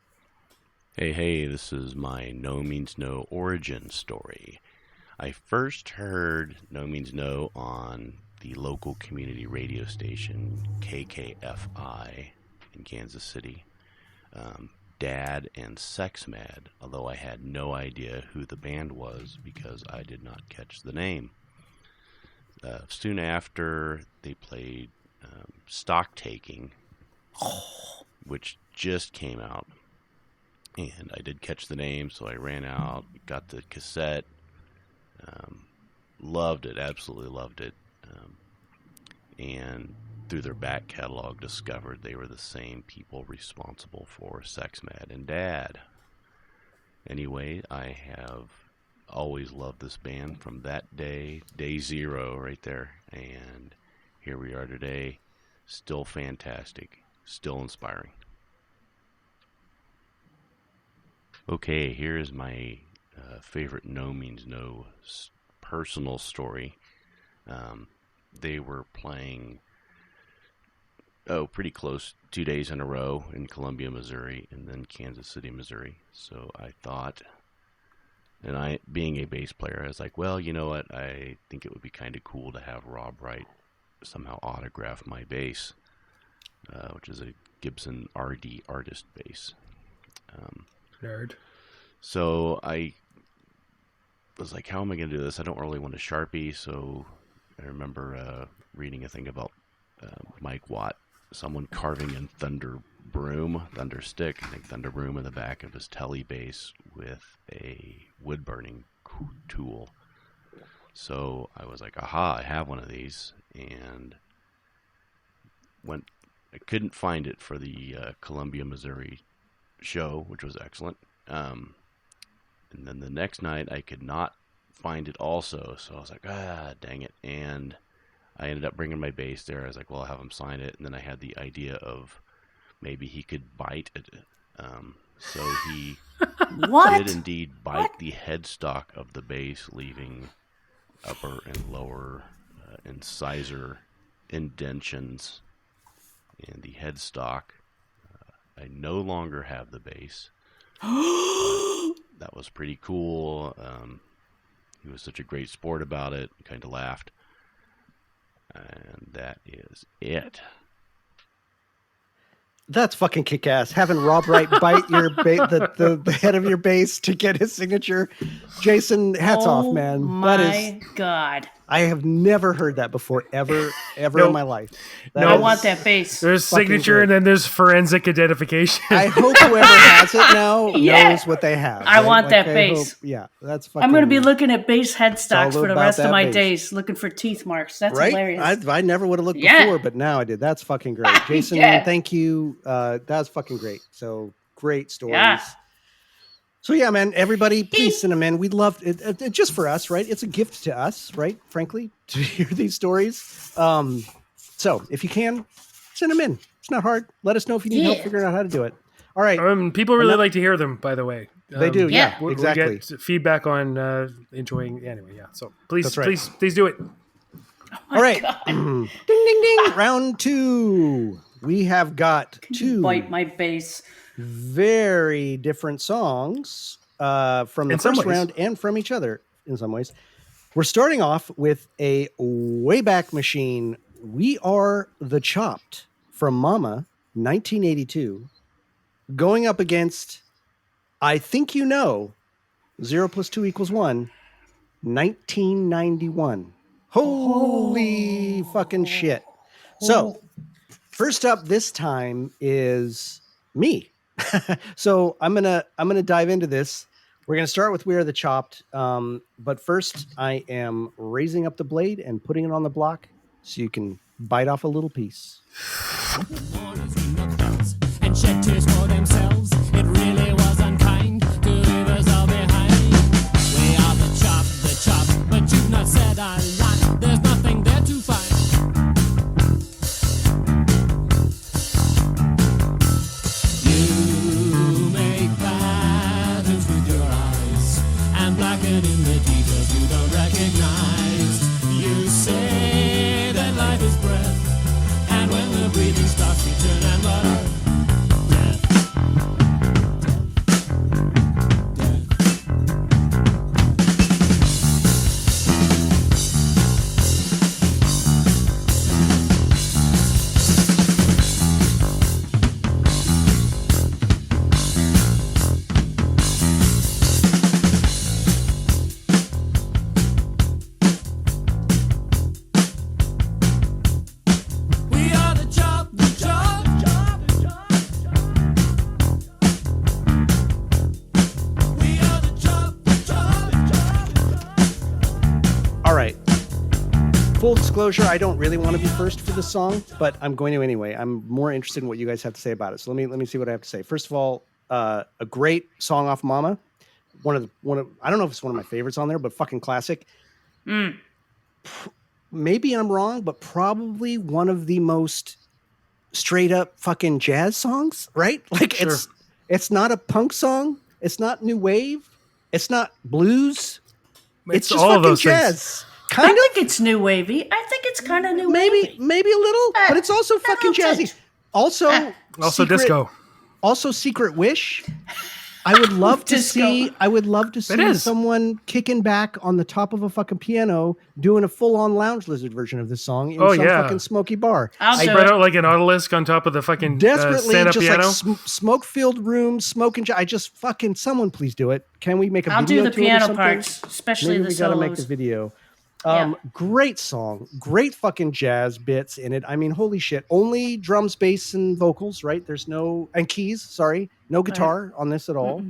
Hey, this is my No Means No origin story. I first heard No Means No on the local community radio station, KKFI, in Kansas City. Dad and Sex Mad, although I had no idea who the band was because I did not catch the name. Soon after, they played Stock Taking, which just came out. And I did catch the name, so I ran out, got the cassette, loved it, absolutely loved it. And through their back catalog, discovered they were the same people responsible for Sex Mad and Dad. Anyway, I have always loved this band from that day zero right there. And here we are today, still fantastic, still inspiring. Okay, here is my favorite No Means No personal story. They were playing, pretty close, 2 days in a row in Columbia, Missouri, and then Kansas City, Missouri. So I thought, and I, being a bass player, I was like, well, you know what? I think it would be kind of cool to have Rob Wright somehow autograph my bass, which is a Gibson RD artist bass. Nerd. So I was like, how am I going to do this? I don't really want a Sharpie. So I remember reading a thing about Mike Watt, someone carving in Thunder Stick, I think Thunder Broom in the back of his telly bass with a wood burning tool. So I was like, aha, I have one of these. And I couldn't find it for the Columbia, Missouri show, which was excellent. And then the next night I could not find it also, so I was like, dang it. And I ended up bringing my bass there. I was like, well, I'll have him sign it. And then I had the idea of maybe he could bite it. So he did indeed bite the headstock of the bass, leaving upper and lower incisor indentions in the headstock. I no longer have the bass. That was pretty cool. He was such a great sport about it. Kind of laughed. And that is it. That's fucking kick-ass. Having Rob Wright bite your the head of your bass to get his signature. Jason, hats off, man. My God. I have never heard that before, ever Nope. in my life. I want that bass. There's fucking signature great. and then there's forensic identification. I hope whoever has it now knows what they have. I right? want that I bass. Hope, that's fucking. I'm going to be looking at bass headstocks It's all for the about rest of that my bass. days, looking for teeth marks. That's right. hilarious. I never would have looked Yeah. before, but now I did. That's fucking great, Jason. Yeah. Thank you. That's fucking great. So great stories. Yeah. So yeah, man, everybody, please send them in. We'd love it just for us, right? It's a gift to us, right? Frankly, to hear these stories. So if you can, send them in. It's not hard. Let us know if you need help figuring out how to do it. All right. People really like to hear them, by the way. They do, yeah, we exactly. get feedback on enjoying. Anyway, yeah. So please, That's right. please do it. All right. Ding, ding, ding. Round 2. We have got two Bite my bass. very different songs from the In some first ways. round and from each other in some ways. We're starting off with a Wayback Machine. We Are the Chopped from Mama, 1982, going up against I Think You Know, 0 + 2 = 1, 1991. Holy fucking shit. So, first up this time is me. So I'm gonna dive into this. We're gonna start with We Are the Chopped, but first I am raising up the blade and putting it on the block so you can bite off a little piece. And shed tears for themselves. It really was unkind to leave us all behind. We are the chop, but you've not said a lot. There's nothing there to find. You make patterns with your eyes and blacken in the details you don't recognize. You say that life is breath, and when the breathing stops, you turn and mutter. We are the chop, we are the chop. All right. Full disclosure, I don't really want to be first for this song, but I'm going to anyway. I'm more interested in what you guys have to say about it. So let me see what I have to say. First of all, a great song off Mama. One of I don't know if it's one of my favorites on there, but fucking classic. Maybe I'm wrong, but probably one of the most straight up fucking jazz songs, right? Like Sure. it's not a punk song, it's not new wave, it's not blues. It's just all of fucking those things. jazz. I Kind of. think it's new wavy. I think it's kind of new wavy. Maybe a little, but it's also fucking little jazzy. tinge. Also, Also disco. Also, Secret Wish. I would love to Disco. see. I would love to see is. someone kicking back on the top of a fucking piano, doing a full-on Lounge Lizard version of this song in Oh, some yeah. fucking smoky bar. I'll do Spread it. out like an obelisk on top of the fucking Desperately, stand-up just piano. like smoke-filled rooms, smoking. I just fucking someone, please do it. Can we make a I'll video do the to it or piano something? parts, especially Maybe the we gotta make the solos. video. Yeah. Great song, great fucking jazz bits in it. I mean, holy shit! Only drums, bass, and vocals, right? There's no and keys. Sorry, no guitar on this at all.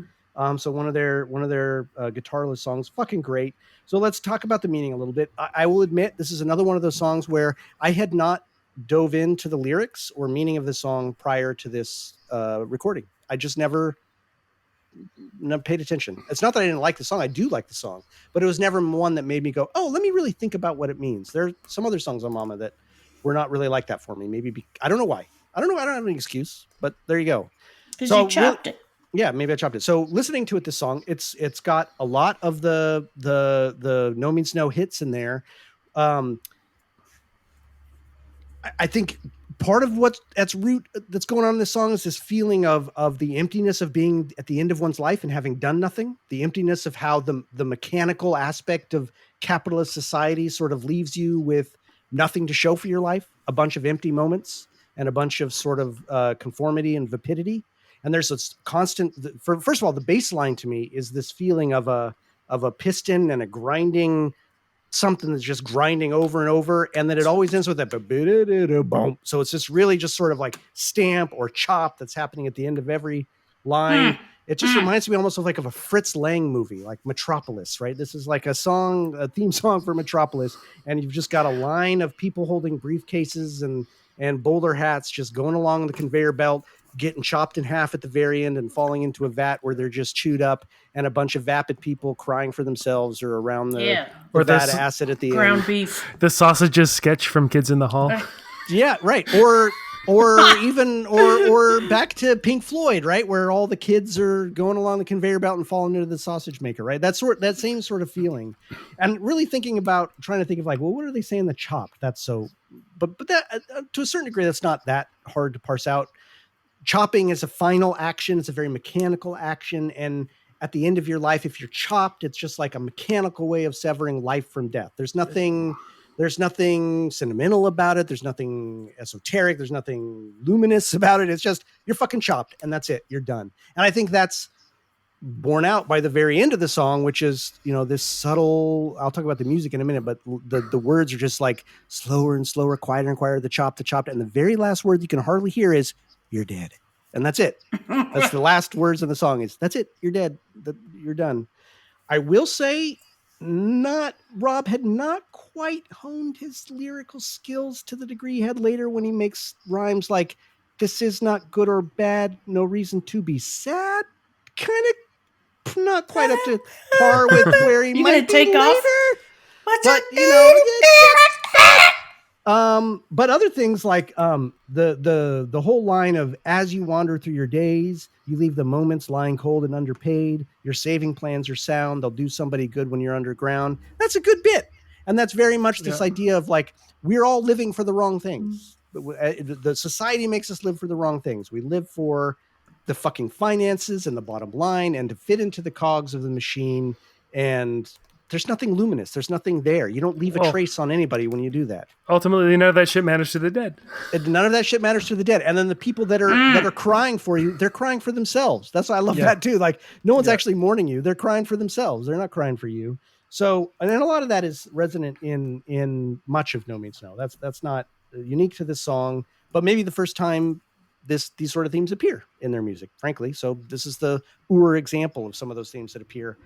So one of their guitarless songs, fucking great. So let's talk about the meaning a little bit. I will admit this is another one of those songs where I had not dove into the lyrics or meaning of the song prior to this recording. I just never paid attention. It's not that I didn't like the song. I do like the song, but it was never one that made me go, oh, let me really think about what it means. There are some other songs on Mama that were not really like that for me. Maybe I don't know why. I don't know. I don't have any excuse, but there you go. Because So you chopped it. Yeah, maybe I chopped it. So listening to it, this song, it's got a lot of the No Means No hits in there. I think part of that's going on in this song is this feeling of the emptiness of being at the end of one's life and having done nothing. The emptiness of how the mechanical aspect of capitalist society sort of leaves you with nothing to show for your life, a bunch of empty moments and a bunch of sort of conformity and vapidity. And there's this constant, first of all, the bass line to me is this feeling of a piston and a grinding, something that's just grinding over and over. And then it always ends with that boom. So it's just really just sort of like stamp or chop that's happening at the end of every line. It just reminds me almost of like of a Fritz Lang movie, like Metropolis, right? This is like a theme song for Metropolis. And you've just got a line of people holding briefcases and bowler hats just going along the conveyor belt, getting chopped in half at the very end and falling into a vat where they're just chewed up, and a bunch of vapid people crying for themselves or around the Or vat this of acid at the Ground end. beef. The sausages sketch from Kids in the Hall. Yeah, right. Or even back to Pink Floyd, right, where all the kids are going along the conveyor belt and falling into the sausage maker, right? That same sort of feeling, and really trying to think of like, well, what are they saying? The chop. That's so, but that to a certain degree, that's not that hard to parse out. Chopping is a final action. It's a very mechanical action. And at the end of your life, if you're chopped, it's just like a mechanical way of severing life from death. There's nothing sentimental about it. There's nothing esoteric. There's nothing luminous about it. It's just, you're fucking chopped and that's it. You're done. And I think that's borne out by the very end of the song, which is, this subtle, I'll talk about the music in a minute, but the words are just like slower and slower, quieter and quieter, the chopped. And the very last word you can hardly hear is, you're dead. And that's it. That's the last words of the song is, that's it. You're dead. You're done. I will say Rob had not quite honed his lyrical skills to the degree he had later when he makes rhymes like "This is not good or bad, no reason to be sad." Kind of not quite up to par with where he You might gonna be take later. off? But but other things like the whole line of "As you wander through your days, you leave the moments lying cold and underpaid. Your saving plans are sound. They'll do somebody good when you're underground." That's a good bit, and that's very much this idea of like we're all living for the wrong things. The society makes us live for the wrong things. We live for the fucking finances and the bottom line, and to fit into the cogs of the machine. And there's nothing luminous. There's nothing there. You don't leave a trace on anybody when you do that. Ultimately, none of that shit matters to the dead. And none of that shit matters to the dead. And then the people that are crying for you, they're crying for themselves. That's why I love that too. Like no one's actually mourning you. They're crying for themselves. They're not crying for you. So, and then a lot of that is resonant in much of No Means No. That's not unique to this song, but maybe the first time these sort of themes appear in their music, frankly. So this is the example of some of those themes that appear,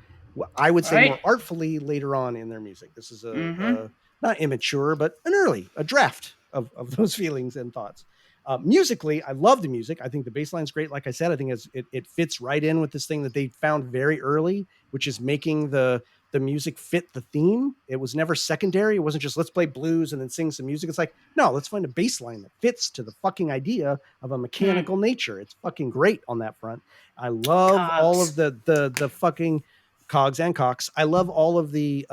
I would say, more artfully later on in their music. This is a not immature, but a draft of those feelings and thoughts. Musically, I love the music. I think the bass line's great. Like I said, I think it fits right in with this thing that they found very early, which is making the music fit the theme. It was never secondary. It wasn't just let's play blues and then sing some music. It's like, no, let's find a bass line that fits to the fucking idea of a mechanical nature. It's fucking great on that front. I love all of the fucking cogs and cocks. I love all of the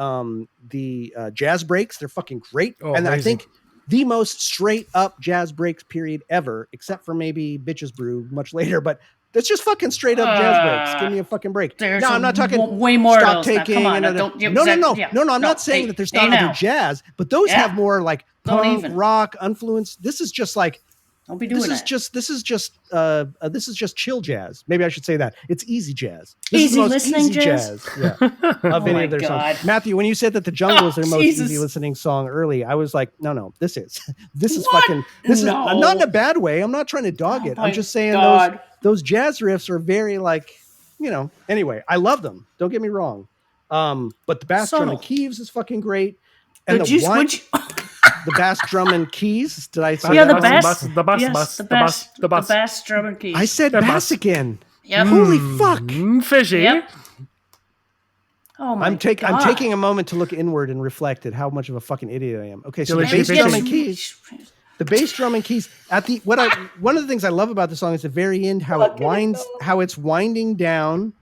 jazz breaks. They're fucking great. And amazing. I think the most straight up jazz breaks period ever, except for maybe Bitches Brew much later, but that's just fucking straight up jazz breaks. Give me a fucking break. No, I'm not talking way more stock taking. No, I'm not saying that there's not other jazz, but those have more like punk rock influence. This is just like, don't be doing that. This is just chill jazz. Maybe I should say that. It's easy jazz. Easy listening jazz. Yeah. Of any of their songs. Matthew, when you said that The Jungle is their most easy listening song early, I was like, no, this is fucking, is not in a bad way. I'm not trying to dog it. I'm just saying those jazz riffs are very like, anyway, I love them. Don't get me wrong. But the bass drum and keys is fucking great. And the bass drum and keys. Did I say the bass drum and keys. I said bass again. Yep. Holy fuck. Fishy. Yep. Oh my God. I'm taking a moment to look inward and reflect at how much of a fucking idiot I am. Okay, so the bass drum and keys. The bass drum and keys one of the things I love about the song is the very end, how it's winding down.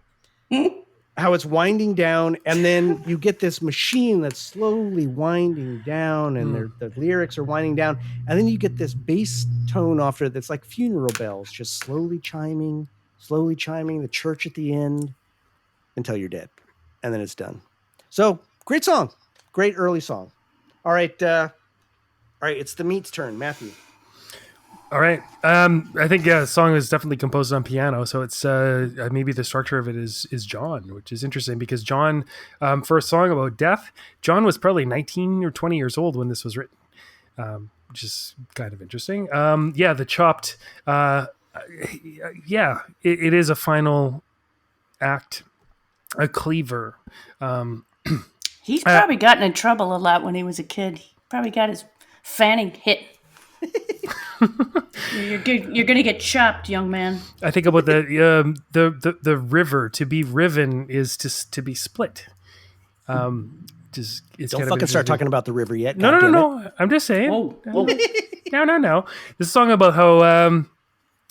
How it's winding down, and then you get this machine that's slowly winding down, and the lyrics are winding down, and then you get this bass tone after it that's like funeral bells, just slowly chiming, the church at the end until you're dead, and then it's done. So great song, great early song. All right, it's the meat's turn, Matthew. All right. I think the song is definitely composed on piano, so it's maybe the structure of it is John, which is interesting because John, for a song about death, John was probably 19 or 20 years old when this was written, which is kind of interesting. The chopped, it is a final act, a cleaver. He's probably gotten in trouble a lot when he was a kid. He probably got his fanning hit. You're gonna get chopped, young man. I think about the river. To be riven is to be split. It's don't fucking start talking about the river yet. No. I'm just saying. Whoa. No. This is a song about how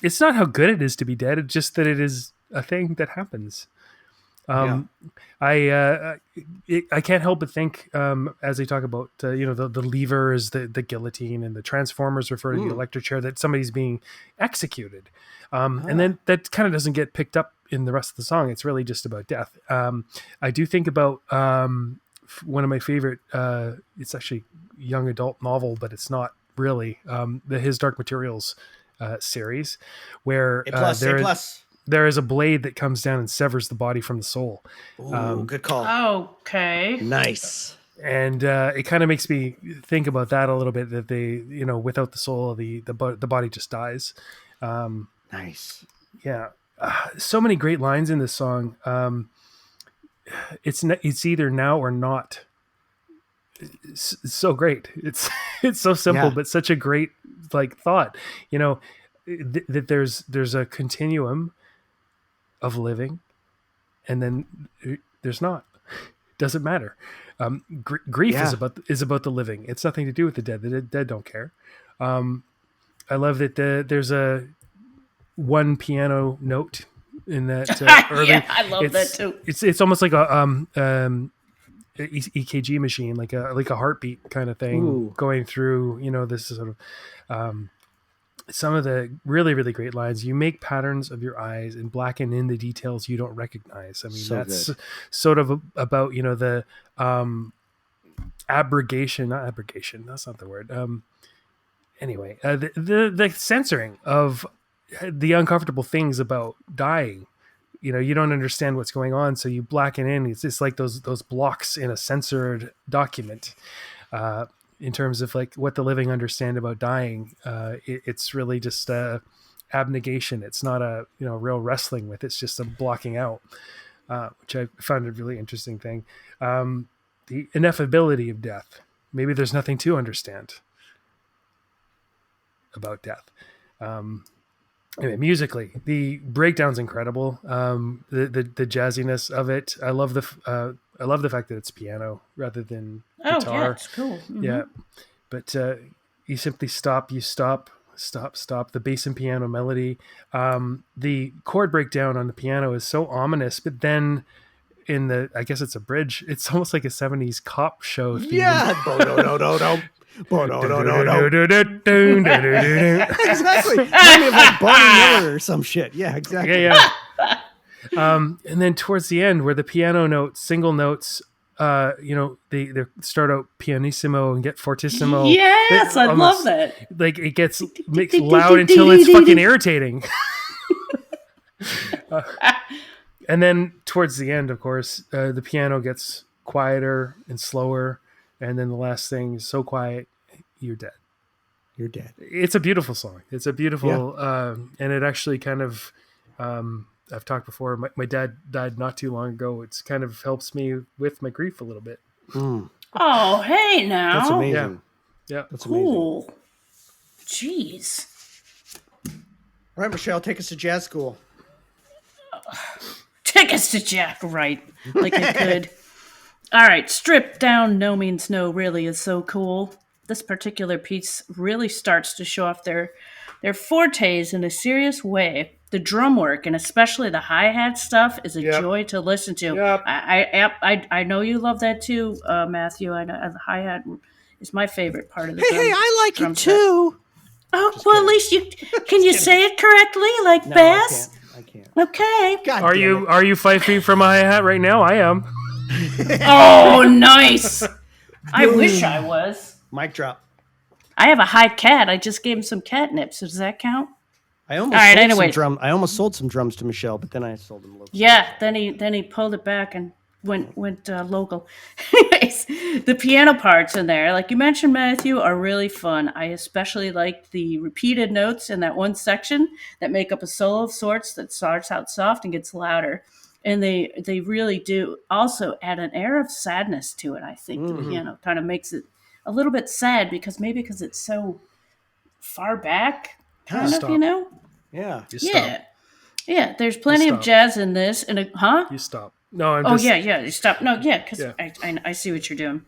it's not how good it is to be dead. It's just that it is a thing that happens. I can't help but think as they talk about the levers, the guillotine, and the transformers refer to the electric chair, that somebody's being executed, and then that kind of doesn't get picked up in the rest of the song. It's really just about death. I do think about one of my favorite. It's actually a young adult novel, but it's not really his Dark Materials series, where there is a blade that comes down and severs the body from the soul. Good call. Okay. Nice. And it kind of makes me think about that a little bit, that they, without the soul, the body just dies. Nice. Yeah. So many great lines in this song. it's either now or not. It's so great. It's so simple, but such a great like thought. That there's a continuum of living, and then there's not. Doesn't matter. Grief is about the living. It's nothing to do with the dead. The dead don't care. I love that there's a one piano note in that early. Yeah, I love that too. It's almost like a EKG machine, like a heartbeat kind of thing going through. This sort of some of the really, really great lines. You make patterns of your eyes and blacken in the details you don't recognize. I mean, that's good. Sort of about the abrogation, not abrogation. That's not the word. Anyway, the censoring of the uncomfortable things about dying. You don't understand what's going on, so you blacken in. It's just like those blocks in a censored document. In terms of like what the living understand about dying, it's really just abnegation. It's not a real wrestling with. It's just a blocking out, which I found a really interesting thing. The ineffability of death. Maybe there's nothing to understand about death. Anyway, musically, the breakdown's incredible. The jazziness of it. I love the fact that it's piano rather than guitar. Oh, yeah, it's cool. Mm-hmm. Yeah, but you simply stop. You stop. The bass and piano melody. The chord breakdown on the piano is so ominous, but then I guess it's a bridge. It's almost like a 70s cop show theme. Yeah. Exactly. Maybe of like Barney Miller or some shit. Yeah, exactly. Yeah. And then towards the end, where the piano notes, single notes, they start out pianissimo and get fortissimo. Yes, I love that. Like it makes loud until it's fucking irritating. And then towards the end, of course, the piano gets quieter and slower, and then the last thing is so quiet, you're dead. You're dead. It's a beautiful song. It's a beautiful, and it actually kind of, I've talked before, my dad died not too long ago. It's kind of helps me with my grief a little bit. Mm. Oh, hey now. That's amazing. Yeah. That's cool. amazing. Jeez. All right, Michelle, take us to jazz school. Take us to Jack Wright, like I could. All right, Stripped Down No Means No really is so cool. This particular piece really starts to show off their fortes in a serious way. The drum work, and especially the hi-hat stuff, is a joy to listen to. Yep. I know you love that too, Matthew. I know the hi-hat is my favorite part of the drum. Hey, I like drum it too. Oh, just well, kidding. At least you can you say it correctly, like no, Bass? I can't. Okay. God are you fifing from a hi-hat right now? I am. Oh, nice. I wish I was. Mic drop. I have a high cat. I just gave him some catnip. So does that count? I almost sold some drums to Michelle, but then I sold them local. Yeah, then he pulled it back and went local. Anyways, the piano parts in there, like you mentioned, Matthew, are really fun. I especially like the repeated notes in that one section that make up a solo of sorts that starts out soft and gets louder. And they really do also add an air of sadness to it, I think. Mm-hmm. The piano kind of makes it a little bit sad because it's so far back, kind of, Yeah. Yeah. There's plenty of jazz in this. And You stop. No, I'm just... yeah. You stop. No, yeah, because I see what you're doing.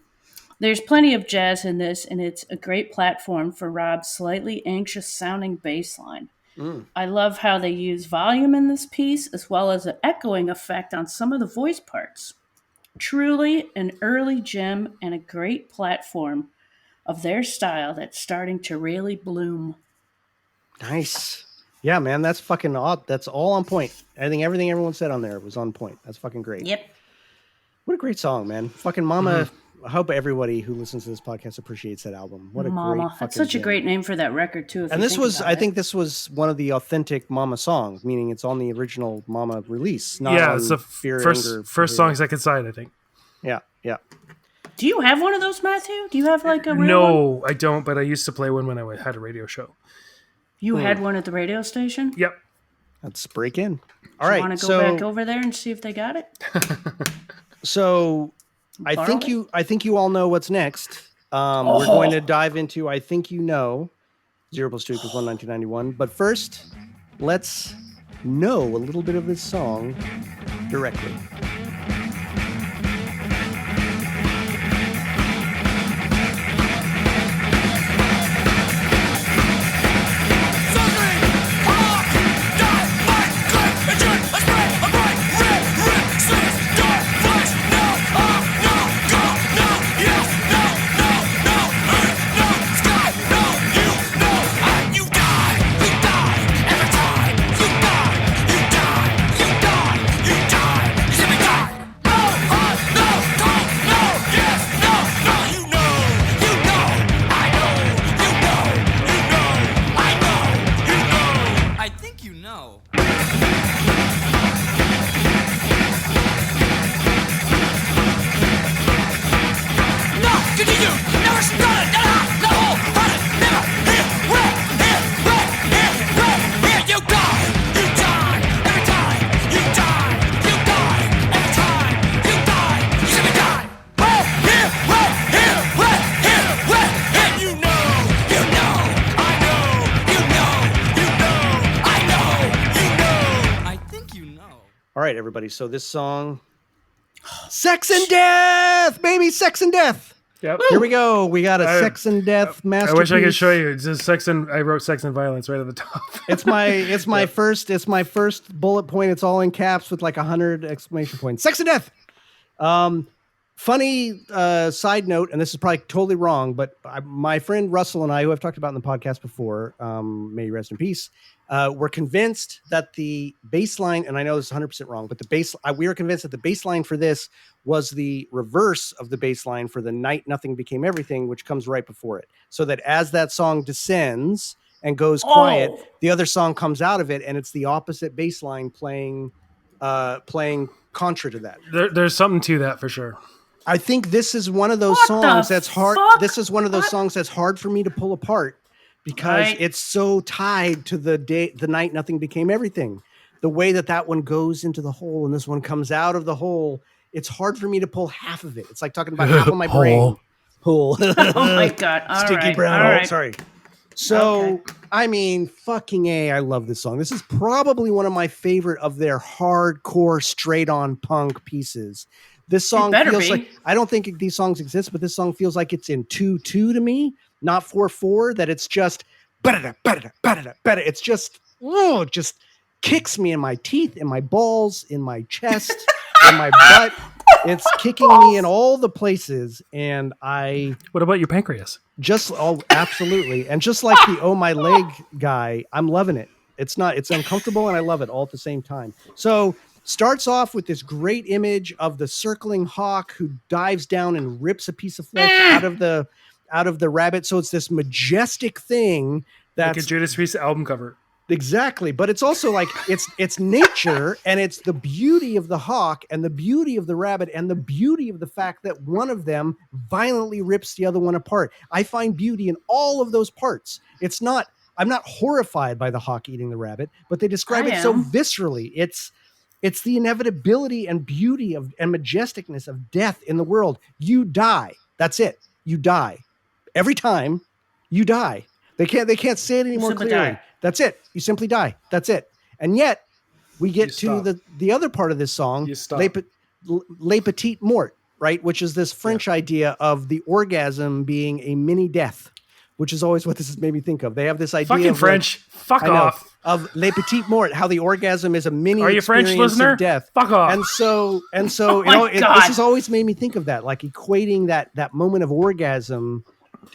There's plenty of jazz in this, and it's a great platform for Rob's slightly anxious-sounding bass line. Mm. I love how they use volume in this piece, as well as an echoing effect on some of the voice parts. Truly an early gem and a great platform of their style that's starting to really bloom. Nice. Yeah, man, that's fucking odd. That's all on point. I think everything everyone said on there was on point. That's fucking great. Yep. What a great song, man. Fucking Mama. Mm-hmm. I hope everybody who listens to this podcast appreciates that album. What a Mama. Great That's such a great name for that record too. And this was, I think this was one of the authentic Mama songs, meaning it's on the original Mama release. Not it's the first song second side, I think. Yeah. Do you have one of those, Matthew? Do you have like a real No, one? I don't, but I used to play one when I had a radio show. You had one at the radio station? Yep. Let's break in. All right. Want to go back over there and see if they got it? So I think you all know what's next. We're going to dive into I think you know 0 + 2 = 1 1991. But first, let's know a little bit of this song directly. All right, everybody. So this song, Sex and Death, baby, Sex and Death. Yep. Here we go. We got a Sex and Death masterpiece. I wish I could show you. It's just I wrote Sex and Violence right at the top. It's my first bullet point. It's all in caps with like 100 exclamation points. Sex and Death. Funny side note, and this is probably totally wrong, but my friend Russell and I, who I've talked about in the podcast before, may he rest in peace, were convinced that the bass line, and I know this is 100% wrong, but we were convinced that the bass line for this was the reverse of the bass line for The Night Nothing Became Everything, which comes right before it. So that as that song descends and goes quiet, the other song comes out of it, and it's the opposite bass line playing contra to that. There's something to that for sure. I think this is one of those songs that's hard. This is one of those songs that's hard for me to pull apart because it's so tied to the night nothing became everything. The way that one goes into the hole and this one comes out of the hole, it's hard for me to pull half of it. It's like talking about half of my brain. Hole. Oh my God. All Sticky right. brown All hole. right. Sorry. So, I mean, fucking A, I love this song. This is probably one of my favorite of their hardcore, straight-on punk pieces. This song feels like, I don't think these songs exist, but this song feels like it's in 2/2 to me, not 4/4, that it's just, it's just, it just kicks me in my teeth, in my balls, in my chest, in my butt. It's kicking me in all the places. And what about your pancreas? Absolutely. And just like the Oh My Leg guy, I'm loving it. It's uncomfortable and I love it all at the same time. So, starts off with this great image of the circling hawk who dives down and rips a piece of flesh out of the rabbit. So it's this majestic thing that's like a Judas Priest album cover. Exactly. But it's also like it's nature and it's the beauty of the hawk and the beauty of the rabbit and the beauty of the fact that one of them violently rips the other one apart. I find beauty in all of those parts. I'm not horrified by the hawk eating the rabbit, but they describe it so viscerally. It's the inevitability and beauty and majesticness of death in the world. You die. That's it. You die. Every time you die. They can't say it any more clearly. Die. That's it. You simply die. That's it. And yet we get to the other part of this song, Les Petites Morts, right? Which is this French idea of the orgasm being a mini death, which is always what this has made me think of. They have this idea fucking of French. Fuck off. Of Les Petites Morts, how the orgasm is a mini Are you French, listener? Of death. Fuck off. And so this has always made me think of that, like equating that moment of orgasm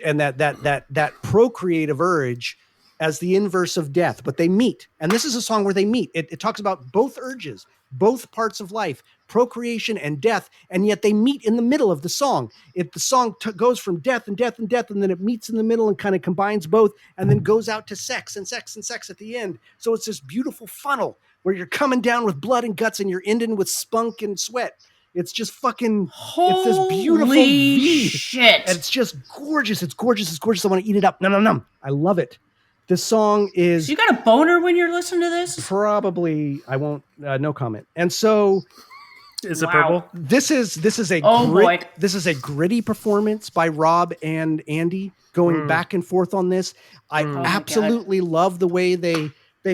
and that procreative urge as the inverse of death, but they meet. And this is a song where they meet. It talks about both urges, both parts of life, procreation and death, and yet they meet in the middle of the song. The song goes from death and death and death, and then it meets in the middle and kind of combines both, and then goes out to sex and sex and sex at the end. So it's this beautiful funnel where you're coming down with blood and guts and you're ending with spunk and sweat. It's just fucking, it's this beautiful V. Shit. And it's just gorgeous. It's gorgeous. It's gorgeous. I want to eat it up. Nom. I love it. This song is... So you got a boner when you're listening to this? Probably. I won't, no comment. And so Is it Wow. purple? This is a Oh, boy. this is a gritty performance by Rob and Andy going back and forth on this. I my God. absolutely love the way they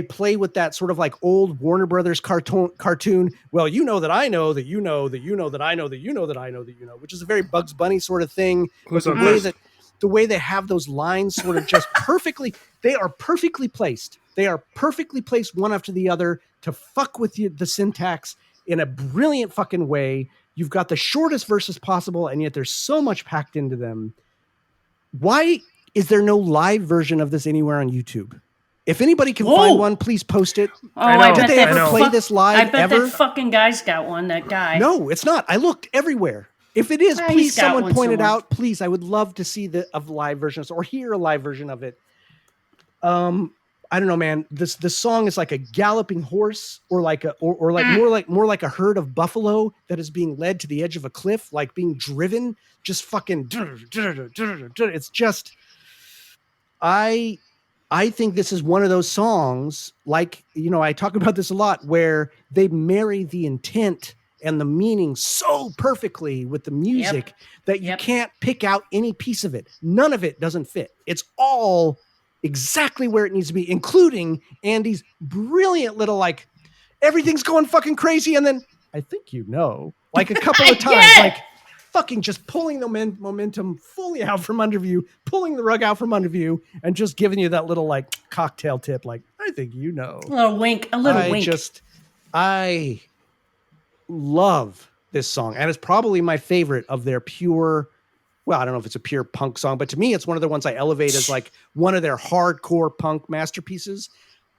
play with that sort of like old Warner Brothers cartoon. Well, you know that I know that you know that you know that I know that you know that I know that you know, which is a very Bugs Bunny sort of thing. Who's But on the way first? the way they have those lines sort of just perfectly, they are perfectly placed. They are perfectly placed one after the other to fuck with you, the syntax in a brilliant fucking way. You've got the shortest verses possible, and yet there's so much packed into them. Why is there no live version of this anywhere on YouTube? If anybody can find one, please post it. Oh, I know. bet Did they that ever play this live I bet ever? that fucking guy's got one. That guy. No, it's not. I looked everywhere. If it is, Ah, please he's got someone one point it somewhere. out. Please, I would love to see the live versions or hear a live version of it. I don't know, man. This song is like a galloping horse, or like more like a herd of buffalo that is being led to the edge of a cliff, like being driven. Just fucking. It's just. I think this is one of those songs, like, you know, I talk about this a lot, where they marry the intent and the meaning so perfectly with the music that you can't pick out any piece of it. None of it doesn't fit. It's all exactly where it needs to be, including Andy's brilliant little, like, everything's going fucking crazy. And then I think, you know, like a couple of times, like fucking just pulling the momentum fully out from under you, pulling the rug out from under you, and just giving you that little like cocktail tip. Like, I think, you know, A little wink. I love this song, and it's probably my favorite of their pure. Well, I don't know if it's a pure punk song, but to me, it's one of the ones I elevate as like one of their hardcore punk masterpieces.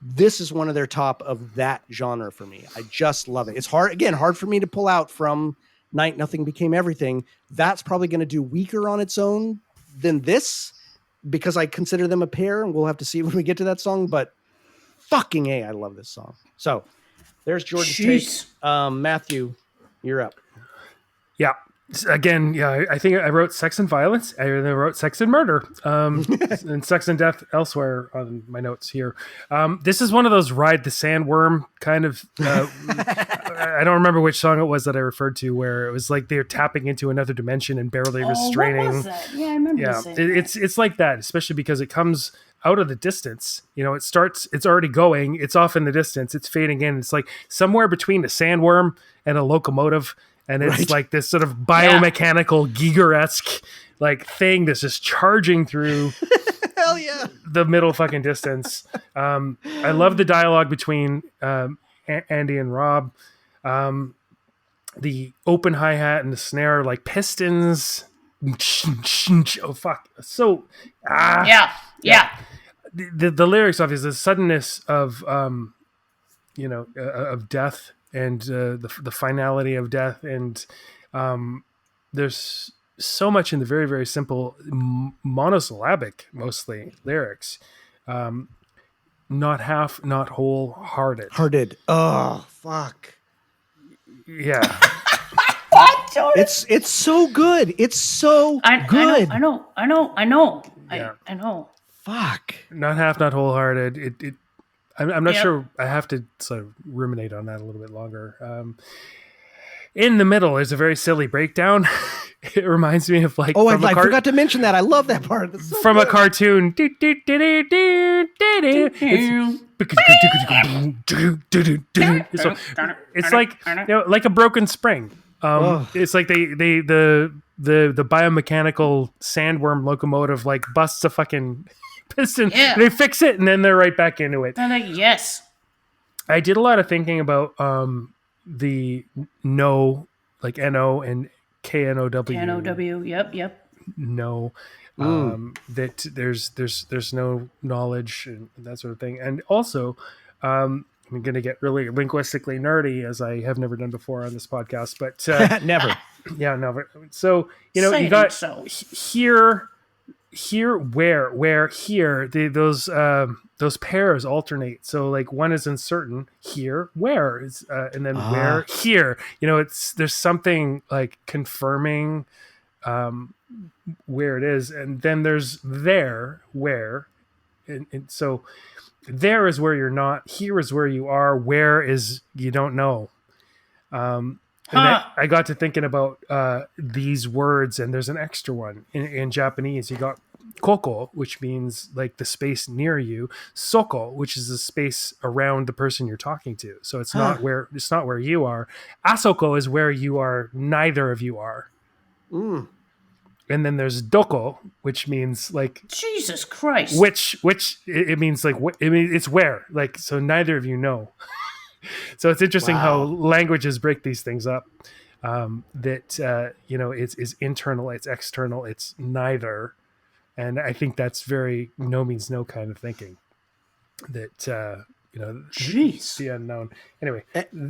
This is one of their top of that genre for me. I just love it. It's hard for me to pull out from Night Nothing Became Everything. That's probably going to do weaker on its own than this, because I consider them a pair, and we'll have to see when we get to that song. But fucking A, I love this song. So there's George's take. Matthew, you're up. Yeah. Again, yeah, I think I wrote sex and violence. I wrote sex and murder, and sex and death elsewhere on my notes here. This is one of those ride the sandworm kind of. I don't remember which song it was that I referred to, where it was like they're tapping into another dimension and barely restraining. What was that? Yeah, I remember. Yeah, saying that. it's like that, especially because it comes out of the distance. You know, it starts. It's already going. It's off in the distance. It's fading in. It's like somewhere between a sandworm and a locomotive. And it's like this sort of biomechanical Giger-esque like thing that's just charging through Hell yeah. the middle fucking distance. I love the dialogue between Andy and Rob. The open hi-hat and the snare, like pistons. Oh fuck. So yeah. The lyrics obviously, the suddenness of of death. And the finality of death, and there's so much in the very, very simple monosyllabic, mostly lyrics. Not half, not wholehearted. Oh fuck. Yeah, It's so good. It's so good. I know. Yeah. I know. Fuck. not half, not wholehearted. I'm not Yep. sure. I have to sort of ruminate on that a little bit longer. In the middle, there's a very silly breakdown. It reminds me of like I forgot to mention that. I love that part. That's so from good. a cartoon. It's like, you know, like a broken spring. It's like the biomechanical sandworm locomotive like busts a fucking piston. Yeah. They fix it and then they're right back into it. I'm like, yes. I did a lot of thinking about the no, like NO and KNOW. KNOW. Yep. No, that there's no knowledge and that sort of thing. And also, I'm going to get really linguistically nerdy, as I have never done before on this podcast, but Never. yeah, never. So, you know, Say you it got so. here, where, here, those pairs alternate. So like one is uncertain, here, where is, and then where, here, you know, there's something like confirming, where it is. And then there's there, where, and so there is where you're not, here is where you are, where is, you don't know. And Huh. I got to thinking about these words, and there's an extra one in Japanese. You got koko, which means like the space near you. Soko, which is the space around the person you're talking to. So it's not where you are. Asoko is where you are. Neither of you are. Mm. And then there's doko, which means like Jesus Christ. which it means like it means it's where, like, so neither of you know. So it's interesting how languages break these things up. That it's internal, it's external, it's neither, and I think that's very no means no kind of thinking. That Jeez. the unknown. Anyway,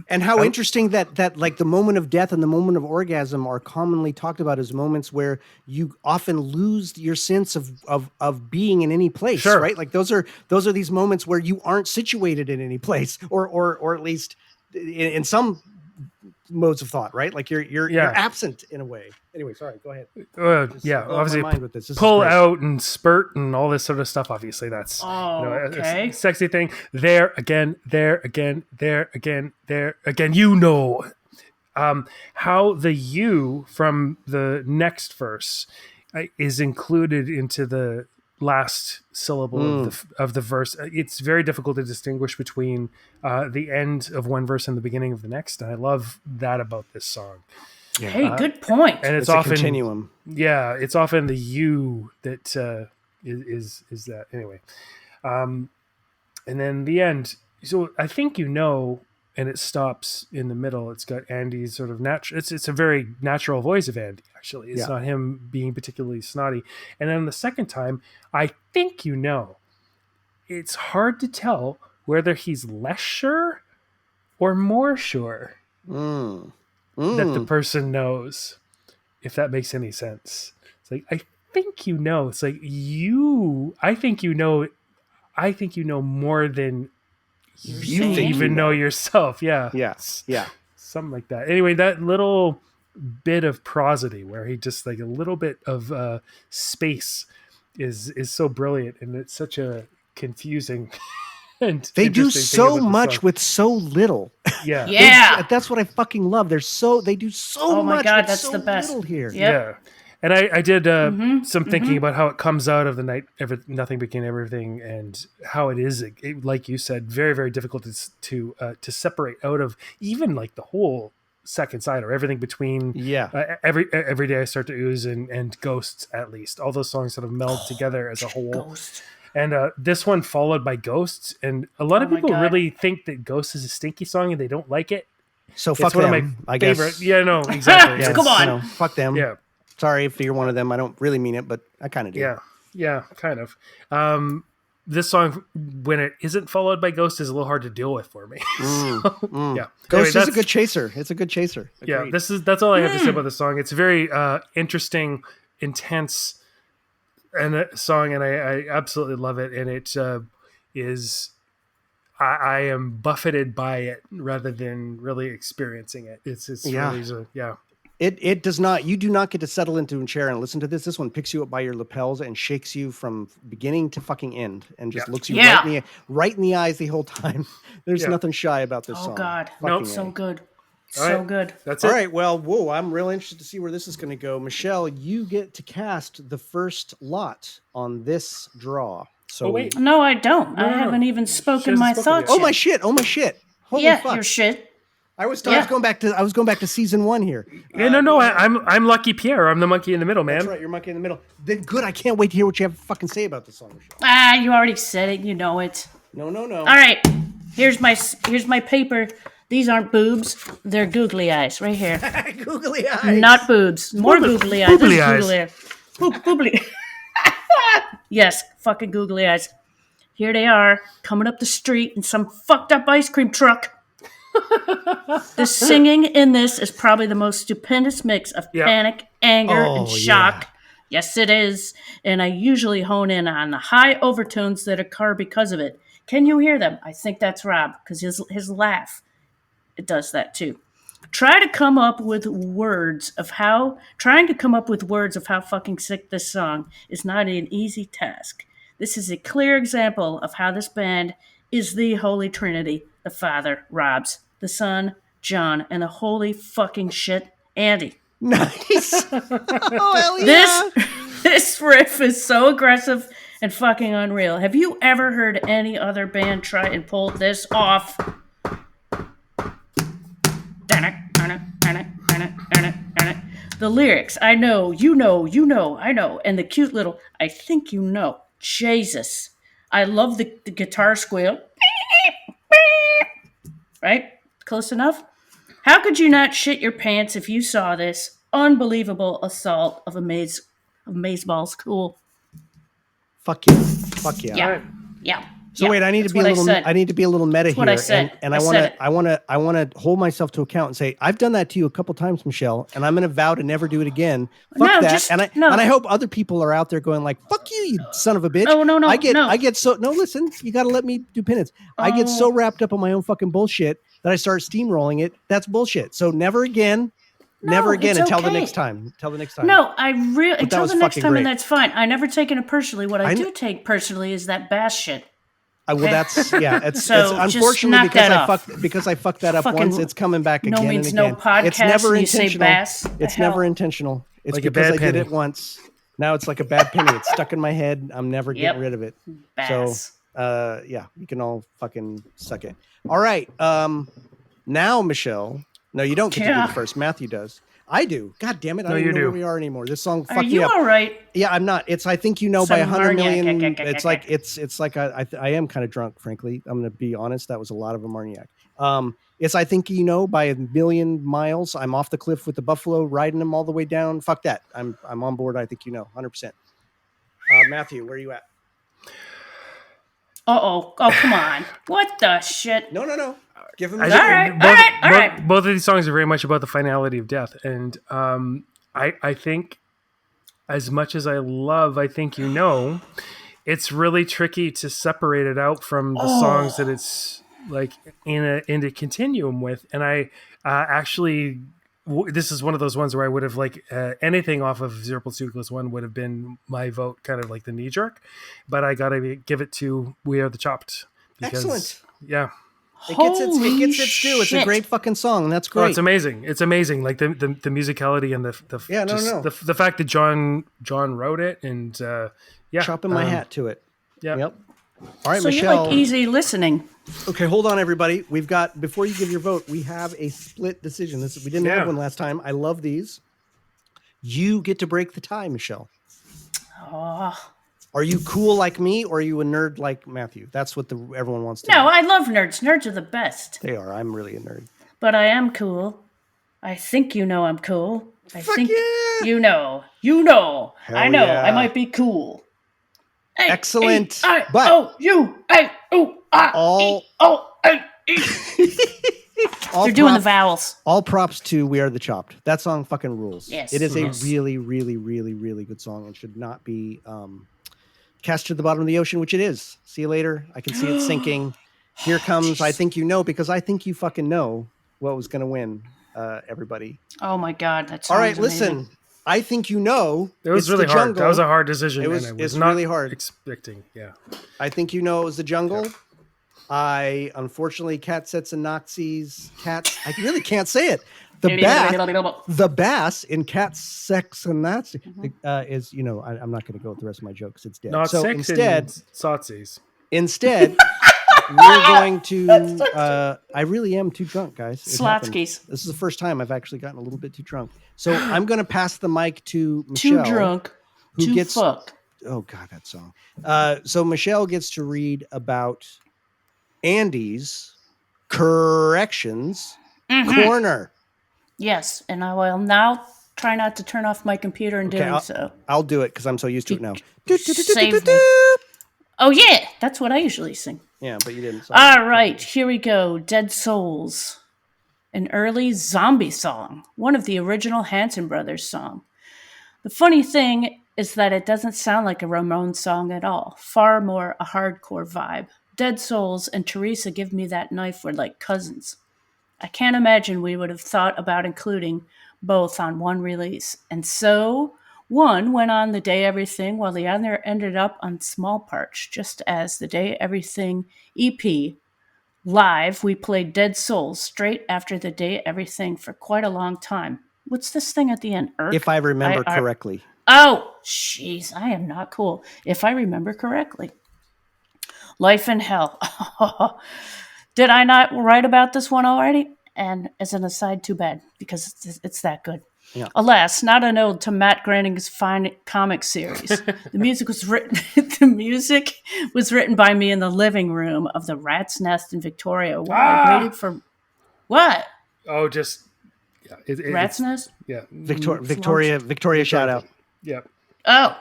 And how interesting that like the moment of death and the moment of orgasm are commonly talked about as moments where you often lose your sense of being in any place, Sure. right? Like those are these moments where you aren't situated in any place, or at least in some modes of thought, right? Like you're absent in a way. Anyway, sorry, go ahead. obviously my mind with this. This is pull great. out and spurt and all this sort of stuff. Obviously, that's Okay. a sexy thing. There again, there again, there again, there again. You know how the "you" from the next verse is included into the last syllable of the verse. It's very difficult to distinguish between the end of one verse and the beginning of the next. And I love that about this song. Hey, good point. And it's a often continuum. Yeah, it's often the "you" that is that anyway. And then the end. So I think and it stops in the middle. It's got Andy's sort of natural. It's a very natural voice of Andy. Actually, it's not him being particularly snotty. And then the second time, I think it's hard to tell whether he's less sure or more sure that the person knows, if that makes any sense. It's like, I think it's like I think you know more than you even know yourself. Yes. Yeah. Something like that. Anyway, that little bit of prosody where he just like a little bit of space is so brilliant, and it's such a confusing and They do interesting thing so about the much song. with so little. Yeah. Yeah. That's what I fucking love. They do so Oh my much God, with that's so the best. little here. Yep. Yeah. And I did some thinking about how it comes out of the night, nothing became everything, and how it is, like you said, very, very difficult to separate out of even like the whole second side or everything between. Every day I start to ooze and Ghosts, at least all those songs sort of meld together as a whole. Ghost. And this one followed by Ghosts, and a lot of my people God. really think that Ghosts is a stinky song and they don't like it. So fuck It's one them, of my I favorite. guess. Yeah, no, exactly. Yeah, Come on. Fuck them. Yeah. Sorry if you're one of them. I don't really mean it, but I kind of do. Yeah, kind of. This song, when it isn't followed by Ghost, is a little hard to deal with for me. Yeah, Ghost anyway, is a good chaser. It's a good chaser. yeah. Agreed. That's all I have to say about the song. It's a very interesting, intense, and a song, and I absolutely love it. And it is. I am buffeted by it rather than really experiencing it. It's really It does not. You do not get to settle into a chair and listen to this. This one picks you up by your lapels and shakes you from beginning to fucking end, and just looks you right in the eyes the whole time. There's nothing shy about this song. Oh God. Fucking So A. good. All So right. good. That's it. All right. Well, whoa. I'm real interested to see where this is going to go. Michelle, you get to cast the first lot on this draw. So wait. No, I don't. I no. haven't even She spoken hasn't my spoken thoughts yet. Oh my shit! Oh my shit! Holy yeah, fuck! your shit. I was going back to season 1 here. Yeah, no. I'm Lucky Pierre. I'm the monkey in the middle, man. That's right. You're monkey in the middle. Then good. I can't wait to hear what you have to fucking say about this song, Michelle. Ah, you already said it. You know it. No. All right. Here's my paper. These aren't boobs. They're googly eyes right here. Googly eyes. Not boobs. More googly eyes. Boobly This is eyes. googly eyes. Googly. Yes, fucking googly eyes. Here they are, coming up the street in some fucked up ice cream truck. The singing in this is probably the most stupendous mix of panic, anger, and shock. Yes, it is. And I usually hone in on the high overtones that occur because of it. Can you hear them? I think that's Rob, because his laugh, it does that too. Trying to come up with words of how fucking sick this song is not an easy task. This is a clear example of how this band is the Holy Trinity. The Father, Robs. The Son, John, and the holy fucking shit, Andy. Nice. Oh, hell yeah. This riff is so aggressive and fucking unreal. Have you ever heard any other band try and pull this off? The lyrics, I know, you know, I know, and the cute little, I think you know. Jesus. I love the guitar squeal. Right? Close enough? How could you not shit your pants if you saw this unbelievable assault of amazeballs? Cool. Fuck yeah. Fuck yeah. Yeah. Yeah. So wait, I need to be a little. I need to be a little meta here, what I said. and I want to hold myself to account and say I've done that to you a couple times, Michelle, and I'm going to vow to never do it again. Fuck that, and I hope other people are out there going like, "Fuck you, you son of a bitch." Oh no, I get so listen, you got to let me do penance. I get so wrapped up on my own fucking bullshit that I start steamrolling it. That's bullshit. So never again. Never again until the next time. Until the next time. No, until the next time, great. and that's fine. I never taken it personally. What I do take personally is that bass shit. Well, that's It's so unfortunately because I fucked that up once. It's coming back again and again. No podcast. It's never intentional. You say bass. It's never intentional. It's like because I did it once. Now it's like a bad penny. It's stuck in my head. I'm never getting rid of it. Bass. So you can all fucking suck it. All right. Now, Michelle. No, you don't get to do it first. Matthew does. I do. God damn it. I don't even know where we are anymore. This song fucked me up. Are you all right? Yeah, I'm not. It's I think you know by 100 million. It's like I am kind of drunk, frankly. I'm going to be honest. That was a lot of ammoniac. It's I think you know by 1 million miles. I'm off the cliff with the buffalo, riding him all the way down. Fuck that. I'm on board. I think you know 100%. Matthew, where are you at? Oh, come on. What the shit? No. Give him all right. Both of these songs are very much about the finality of death. And I think as much as I love I Think You Know, it's really tricky to separate it out from the songs that it's like in a continuum with. And I actually, this is one of those ones where I would have like anything off of 0 + 2 = 1 would have been my vote, kind of like the knee jerk. But I got to give it to We Are the Chopped. Because, excellent. Yeah. It gets its due. It's a great fucking song. That's great. Oh, it's amazing. It's amazing. Like the musicality and the fact that John wrote it and chopping my hat to it. Yeah. Yep. All right, so Michelle. You like easy listening. Okay, hold on, everybody. We've got before you give your vote, we have a split decision. We didn't have one last time. I love these. You get to break the tie, Michelle. Oh. Are you cool like me, or are you a nerd like Matthew? That's what everyone wants to know. No, I love nerds. Nerds are the best. They are. I'm really a nerd. But I am cool. I think you know I'm cool. Fuck yeah. You know. You know. Hell I know. yeah. I might be cool. Excellent. They're doing the vowels. All props to We Are the Chopped. That song fucking rules. Yes. It is a really, really, really, really good song and should not be cast to the bottom of the ocean, which it is. See you later. I can see it sinking. Here comes I Think You Know, because I think you fucking know what was going to win, everybody. Oh my God. That's all right. amazing. Listen, I think you know. It was really hard. Jungle. That was a hard decision. It's not really hard. Expecting. Yeah. I think you know it was the Jungle. I unfortunately Cat Sets and Nazis. Cats. I really can't say it. The bass in Cat Sex and Nazis is, you know, I'm not going to go with the rest of my jokes. It's dead. Not so sex instead, Nazis. Instead, we're going to. I really am too drunk, guys. Slotskis. This is the first time I've actually gotten a little bit too drunk. So I'm going to pass the mic to Michelle. Too drunk. Too fucked. Oh God, that song. So Michelle gets to read about Andy's corrections corner. Yes, and I will now try not to turn off my computer in doing so. I'll do it because I'm so used to it now. Save me. Oh yeah, that's what I usually sing. Yeah, but you didn't. Sorry. All right, here we go. Dead Souls, an early zombie song, one of the original Hanson Brothers song. The funny thing is that it doesn't sound like a Ramones song at all. Far more a hardcore vibe. Dead Souls and Teresa Give Me That Knife were like cousins. I can't imagine we would have thought about including both on one release. And so one went on The Day Everything while the other ended up on Small Parch, just as the Day Everything EP Live, we played Dead Souls straight after the day everything for quite a long time. What's this thing at the end? Irk? If I remember correctly. Oh, jeez, I am not cool. If I remember correctly. Life in Hell. Did I not write about this one already? And as an aside, too bad, because it's that good. Yeah. Alas, not an ode to Matt Groening's fine comic series. The music was written. The music was written by me in the living room of the Rat's Nest in Victoria while I waited for what? Oh, just Rat's Nest. Yeah, Victoria, shout out. Yeah. Oh.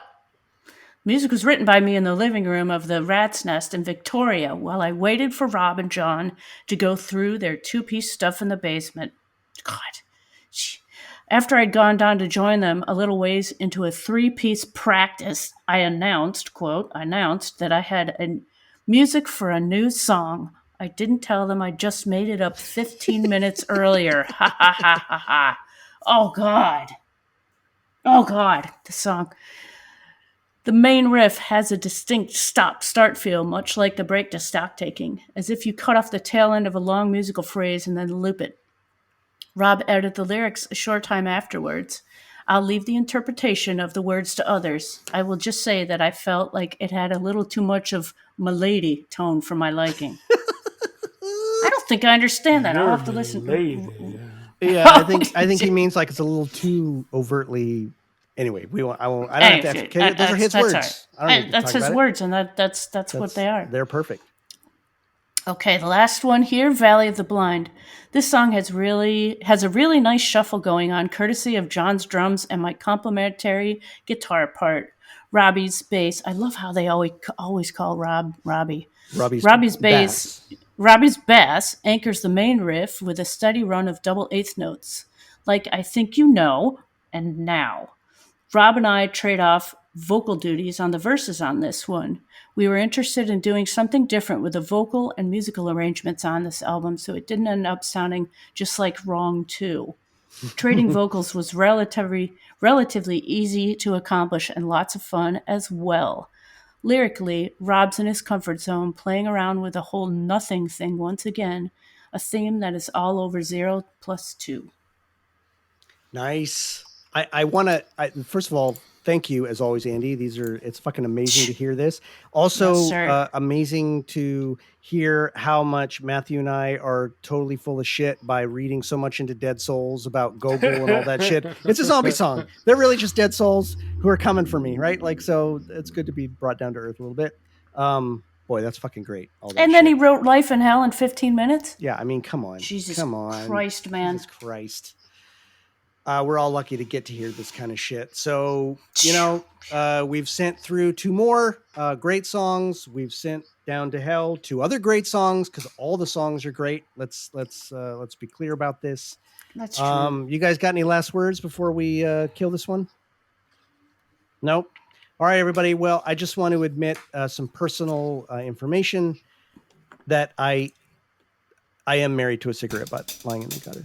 Music was written by me in the living room of the Rat's Nest in Victoria while I waited for Rob and John to go through their two-piece stuff in the basement. God. After I'd gone down to join them a little ways into a three-piece practice, I announced that I had music for a new song. I didn't tell them I just made it up 15 minutes earlier. Ha ha ha ha ha. Oh, God. Oh, God. The song. The main riff has a distinct stop-start feel, much like the break to stock taking, as if you cut off the tail end of a long musical phrase and then loop it. Rob added the lyrics a short time afterwards. I'll leave the interpretation of the words to others. I will just say that I felt like it had a little too much of "milady" tone for my liking. I don't think I understand that. I'll have to listen. Yeah, I think he means like it's a little too overtly. Anyway, I don't have to explain. Those are his words. That's his words, and that's what they are. They're perfect. Okay, the last one here, Valley of the Blind. This song has a really nice shuffle going on, courtesy of John's drums and my complimentary guitar part. Robbie's bass. I love how they always call Robbie. Robbie's bass. Robbie's bass anchors the main riff with a steady run of double eighth notes, like I Think You Know and Now. Rob and I trade off vocal duties on the verses on this one. We were interested in doing something different with the vocal and musical arrangements on this album, so it didn't end up sounding just like Wrong 2. Trading vocals was relatively easy to accomplish and lots of fun as well. Lyrically, Rob's in his comfort zone, playing around with the whole nothing thing once again, a theme that is all over 0 plus 2. Nice. I want to, first of all, thank you as always, Andy. It's fucking amazing to hear this. Also, yes, amazing to hear how much Matthew and I are totally full of shit by reading so much into Dead Souls about Gogol and all that shit. It's a zombie song. They're really just dead souls who are coming for me, right? Like, so it's good to be brought down to earth a little bit. Boy, that's fucking great. And then he wrote Life in Hell in 15 minutes? Yeah, I mean, come on. Jesus Christ, man. Jesus Christ. We're all lucky to get to hear this kind of shit. So, we've sent through 2 more great songs. We've sent Down to Hell 2 other great songs because all the songs are great. Let's be clear about this. That's true. You guys got any last words before we kill this one? Nope. All right, everybody. Well, I just want to admit some personal information that I am married to a cigarette butt lying in the gutter.